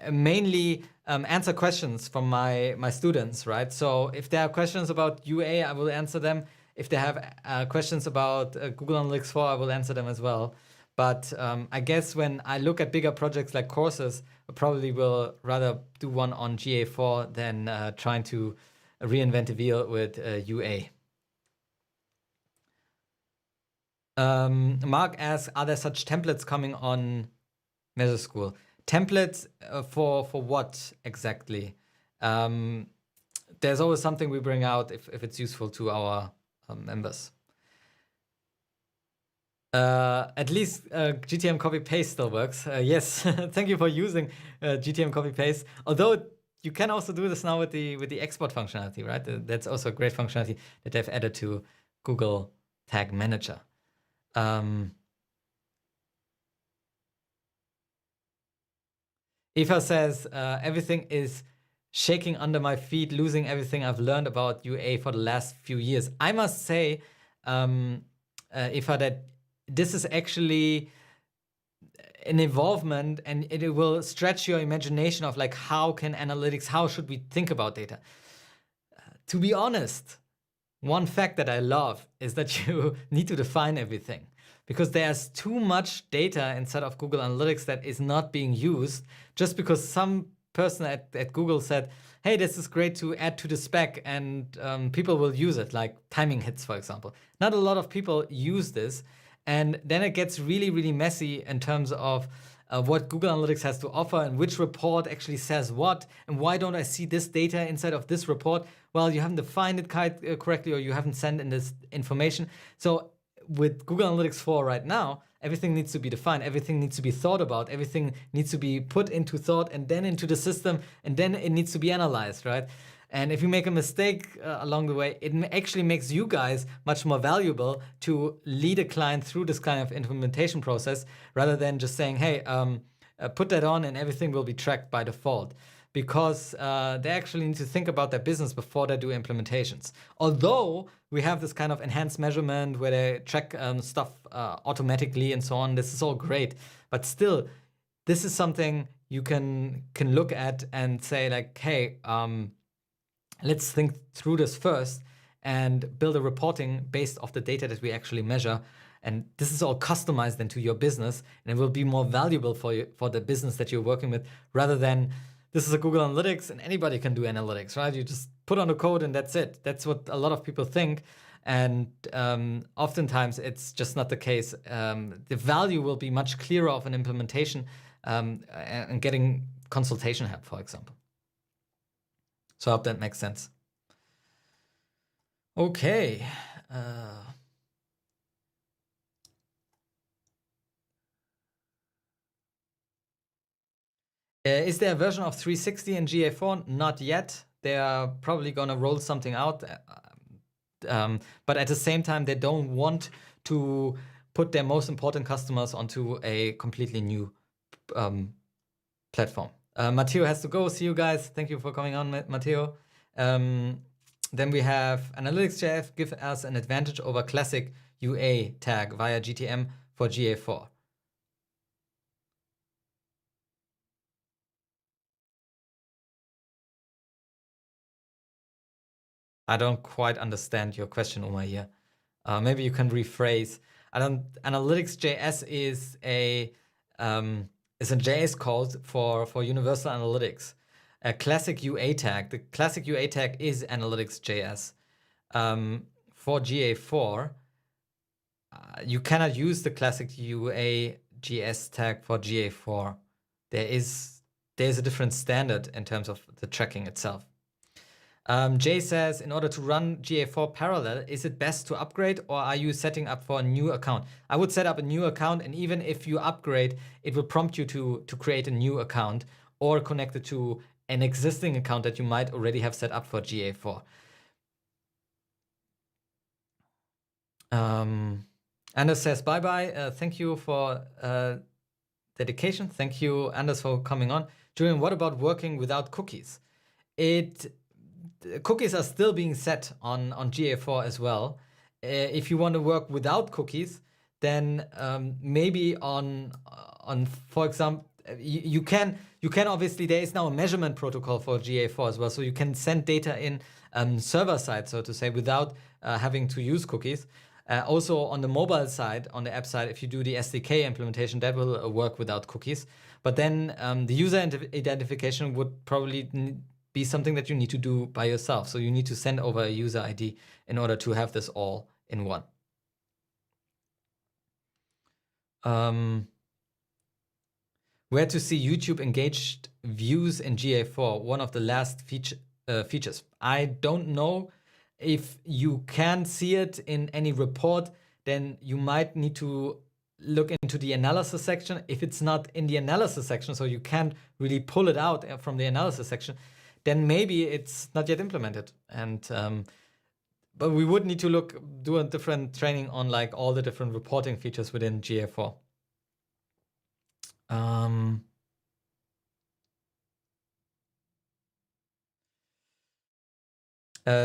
mainly answer questions from my students, right? So if there are questions about UA, I will answer them. If they have questions about Google Analytics 4, I will answer them as well. But I guess when I look at bigger projects like courses, I probably will rather do one on GA4 than trying to reinvent the wheel with UA. Mark asks, are there such templates coming on Measure School? Templates for what exactly? There's always something we bring out if it's useful to our members. At least GTM copy paste still works. Yes, thank you for using GTM copy paste. Although you can also do this now with the export functionality, right? That's also a great functionality that they've added to Google Tag Manager. Eva says, everything is shaking under my feet, losing everything I've learned about UA for the last few years. I must say, Eva, that this is actually an involvement, and it will stretch your imagination of like, how can analytics, how should we think about data? To be honest, one fact that I love is that you need to define everything, because there's too much data inside of Google Analytics that is not being used just because some person at Google said, hey, this is great to add to the spec, and people will use it, like timing hits, for example. Not a lot of people use this. And then it gets really, really messy in terms of what Google Analytics has to offer and which report actually says what, and why don't I see this data inside of this report? Well, you haven't defined it correctly, or you haven't sent in this information. So with Google Analytics 4 right now, everything needs to be defined, everything needs to be thought about, everything needs to be put into thought and then into the system, and then it needs to be analyzed, right? And if you make a mistake along the way, it actually makes you guys much more valuable to lead a client through this kind of implementation process rather than just saying, hey, put that on and everything will be tracked by default. Because they actually need to think about their business before they do implementations. Although we have this kind of enhanced measurement where they track stuff automatically and so on, this is all great. But still, this is something you can look at and say like, hey, let's think through this first and build a reporting based off the data that we actually measure. And this is all customized into your business, and it will be more valuable for you, for the business that you're working with, rather than this is a Google Analytics and anybody can do analytics, right? You just put on the code and that's it. That's what a lot of people think. And oftentimes it's just not the case. The value will be much clearer of an implementation and getting consultation help, for example. So I hope that makes sense. Okay. Is there a version of 360 in GA4? Not yet. They are probably going to roll something out. But at the same time, they don't want to put their most important customers onto a completely new platform. Matteo has to go. See you guys. Thank you for coming on, Matteo. Then we have Analytics.js give us an advantage over classic UA tag via GTM for GA4. I don't quite understand your question, Uma, here. Maybe you can rephrase. Analytics.js is a JS code for universal analytics. A classic UA tag. The classic UA tag is Analytics.js. For GA4, you cannot use the classic UA.js tag for GA4. There's a different standard in terms of the tracking itself. Jay says, in order to run GA4 parallel, is it best to upgrade or are you setting up for a new account? I would set up a new account, and even if you upgrade, it will prompt you to create a new account or connect it to an existing account that you might already have set up for GA4. Anders says, bye-bye. Thank you for dedication. Thank you, Anders, for coming on. Julian, what about working without cookies? Cookies are still being set on GA4 as well. If you want to work without cookies, then maybe on for example, you can obviously, there is now a measurement protocol for GA4 as well, so you can send data in server side, so to say, without having to use cookies. Also on the mobile side, on the app side, if you do the SDK implementation, that will work without cookies. But then the user identification would probably be something that you need to do by yourself. So you need to send over a user ID in order to have this all in one. Where to see YouTube engaged views in GA4, one of the last features. I don't know if you can see it in any report, then you might need to look into the analysis section. If it's not in the analysis section, so you can't really pull it out from the analysis section, then maybe it's not yet implemented. And but we would need to do a different training on like all the different reporting features within GA4.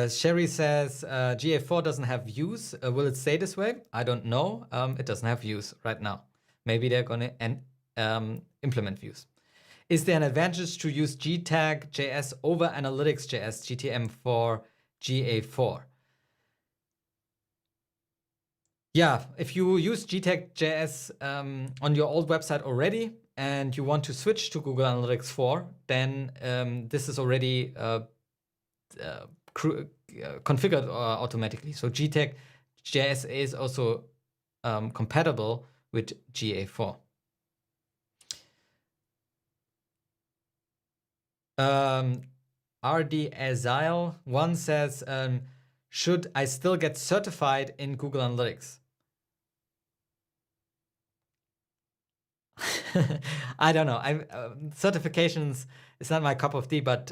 Sherry says GA4 doesn't have views. Will it stay this way? I don't know. It doesn't have views right now. Maybe they're going to implement views. Is there an advantage to use GTag.js over Analytics.js GTM for GA4? Yeah, if you use GTag.js on your old website already and you want to switch to Google Analytics 4, then this is already configured automatically. So GTag.js is also compatible with GA4. RD Azile1 says, should I still get certified in Google Analytics? I don't know. Certifications is not my cup of tea, but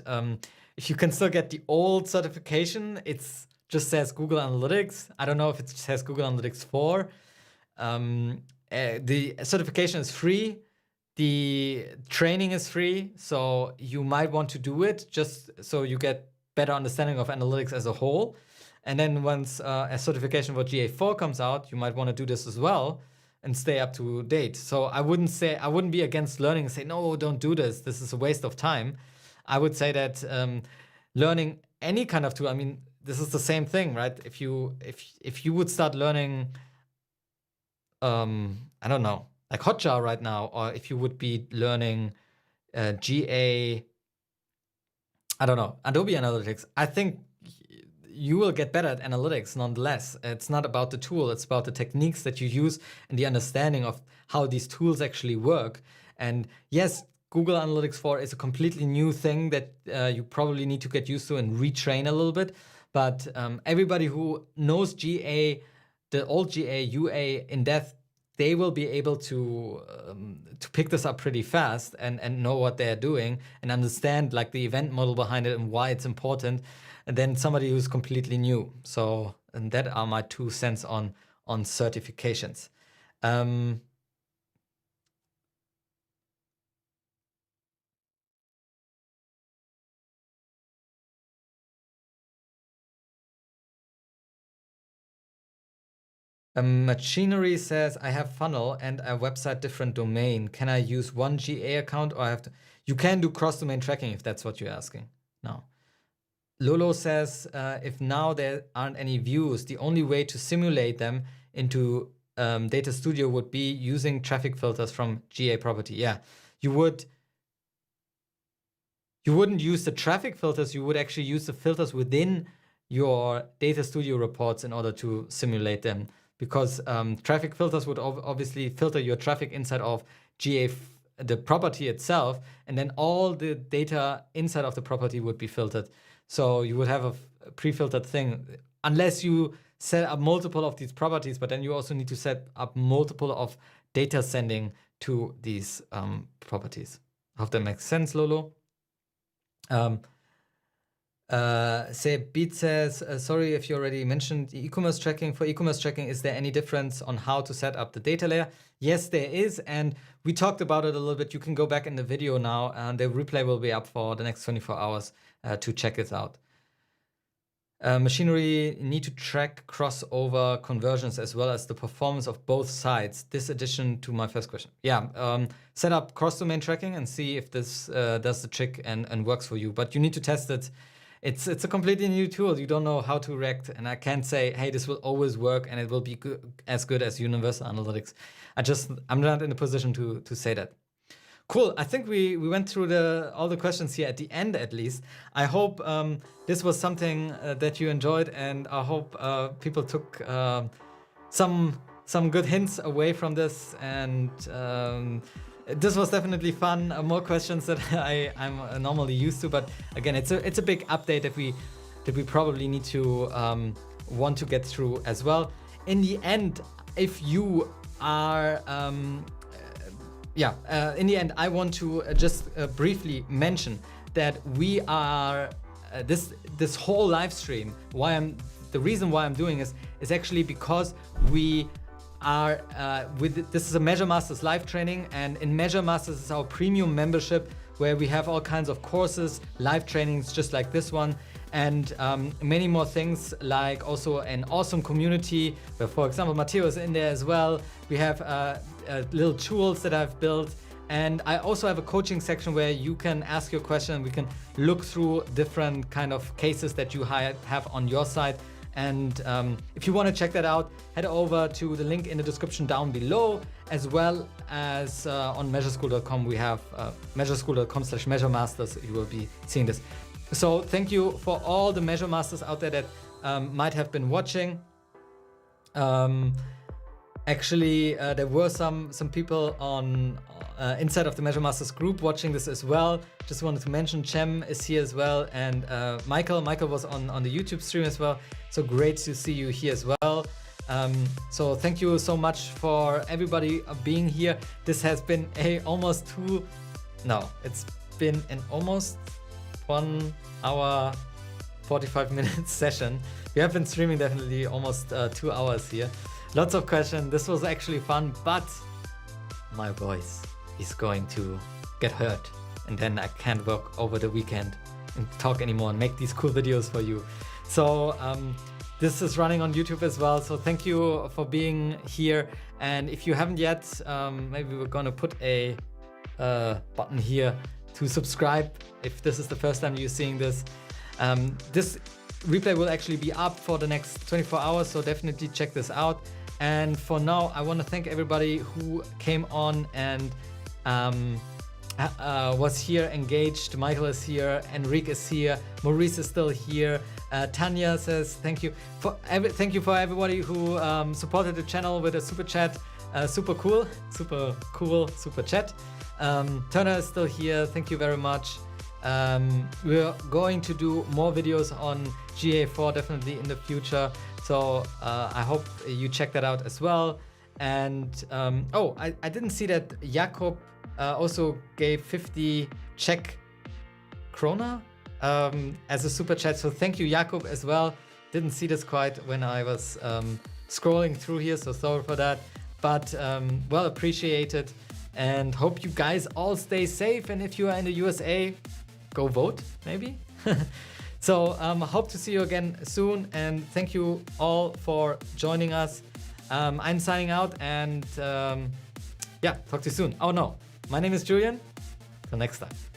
if you can still get the old certification, it's just says Google Analytics. I don't know if it says Google Analytics 4. The certification is free. The training is free, so you might want to do it just so you get better understanding of analytics as a whole. And then once a certification for GA4 comes out, you might want to do this as well and stay up to date. So I wouldn't be against learning and say, no, don't do this. This is a waste of time. I would say that learning any kind of tool, I mean, this is the same thing, right? If you would start learning, I don't know, like Hotjar right now, or if you would be learning GA, I don't know, Adobe Analytics, I think you will get better at analytics nonetheless. It's not about the tool, it's about the techniques that you use and the understanding of how these tools actually work. And yes, Google Analytics 4 is a completely new thing that you probably need to get used to and retrain a little bit. But everybody who knows GA, the old GA, UA in depth, they will be able to pick this up pretty fast and know what they're doing and understand like the event model behind it and why it's important. And then somebody who's completely new. So, and that are my 2 cents on certifications. Machinery says, I have funnel and a website different domain. Can I use one GA account or I have to? You can do cross-domain tracking if that's what you're asking. No. Lolo says, if now there aren't any views, the only way to simulate them into Data Studio would be using traffic filters from GA property. Yeah, you wouldn't use the traffic filters, you would actually use the filters within your Data Studio reports in order to simulate them. Because traffic filters would obviously filter your traffic inside of GA, the property itself, and then all the data inside of the property would be filtered. So you would have a pre-filtered thing, unless you set up multiple of these properties, but then you also need to set up multiple of data sending to these properties. I hope that makes sense, Lolo. Beat says, sorry if you already mentioned e-commerce tracking. For e-commerce tracking, is there any difference on how to set up the data layer? Yes, there is, and we talked about it a little bit. You can go back in the video now, and the replay will be up for the next 24 hours to check it out. Machinery need to track crossover conversions as well as the performance of both sides. This addition to my first question. Yeah, set up cross-domain tracking and see if this does the trick and works for you. But you need to test it. It's a completely new tool. You don't know how to react, and I can't say, hey, this will always work and it will be as good as Universal Analytics. I'm not in a position to say that. Cool. I think we went through all the questions here at the end, at least. I hope this was something that you enjoyed, and I hope people took some good hints away from this. And this was definitely fun. More questions that I'm normally used to, but again, it's a big update that we probably need to want to get through as well. In the end, if you are in the end, I want to just briefly mention that we are this whole live stream. The reason why I'm doing is actually because we are this is a MeasureMasters live training, and in MeasureMasters is our premium membership where we have all kinds of courses, live trainings just like this one, and many more things, like also an awesome community where, for example, Matteo is in there as well. We have little tools that I've built, and I also have a coaching section where you can ask your question and we can look through different kind of cases that you have on your side. And if you want to check that out, head over to the link in the description down below, as well as on measureschool.com. We have measureschool.com/measuremasters. You will be seeing this. So thank you for all the MeasureMasters out there that might have been watching. Actually, there were some people on inside of the MeasureMasters group watching this as well. Just wanted to mention Chem is here as well, and Michael was on the YouTube stream as well. So great to see you here as well. So thank you so much for everybody being here. This has been it's been an almost 1 hour 45 minutes session. We have been streaming definitely almost 2 hours here. Lots of questions. This was actually fun, but my voice is going to get hurt, and then I can't work over the weekend and talk anymore and make these cool videos for you. So this is running on YouTube as well. So thank you for being here. And if you haven't yet, maybe we're gonna put a button here to subscribe if this is the first time you're seeing this. This replay will actually be up for the next 24 hours, so definitely check this out. And for now, I want to thank everybody who came on and was here, engaged. Michael is here, Enrique is here, Maurice is still here. Tanya says thank you for everybody who supported the channel with a super chat. Super cool super chat. Turner is still here. Thank you very much. We're going to do more videos on GA4 definitely in the future. So I hope you check that out as well. And I didn't see that Jakob also gave 50 Czech krona as a super chat. So thank you, Jakob, as well. Didn't see this quite when I was scrolling through here, so sorry for that. But well appreciated, and hope you guys all stay safe. And if you are in the USA, go vote, maybe. So hope to see you again soon, and thank you all for joining us. I'm signing out, and yeah, talk to you soon. Oh no, my name is Julian. Till next time.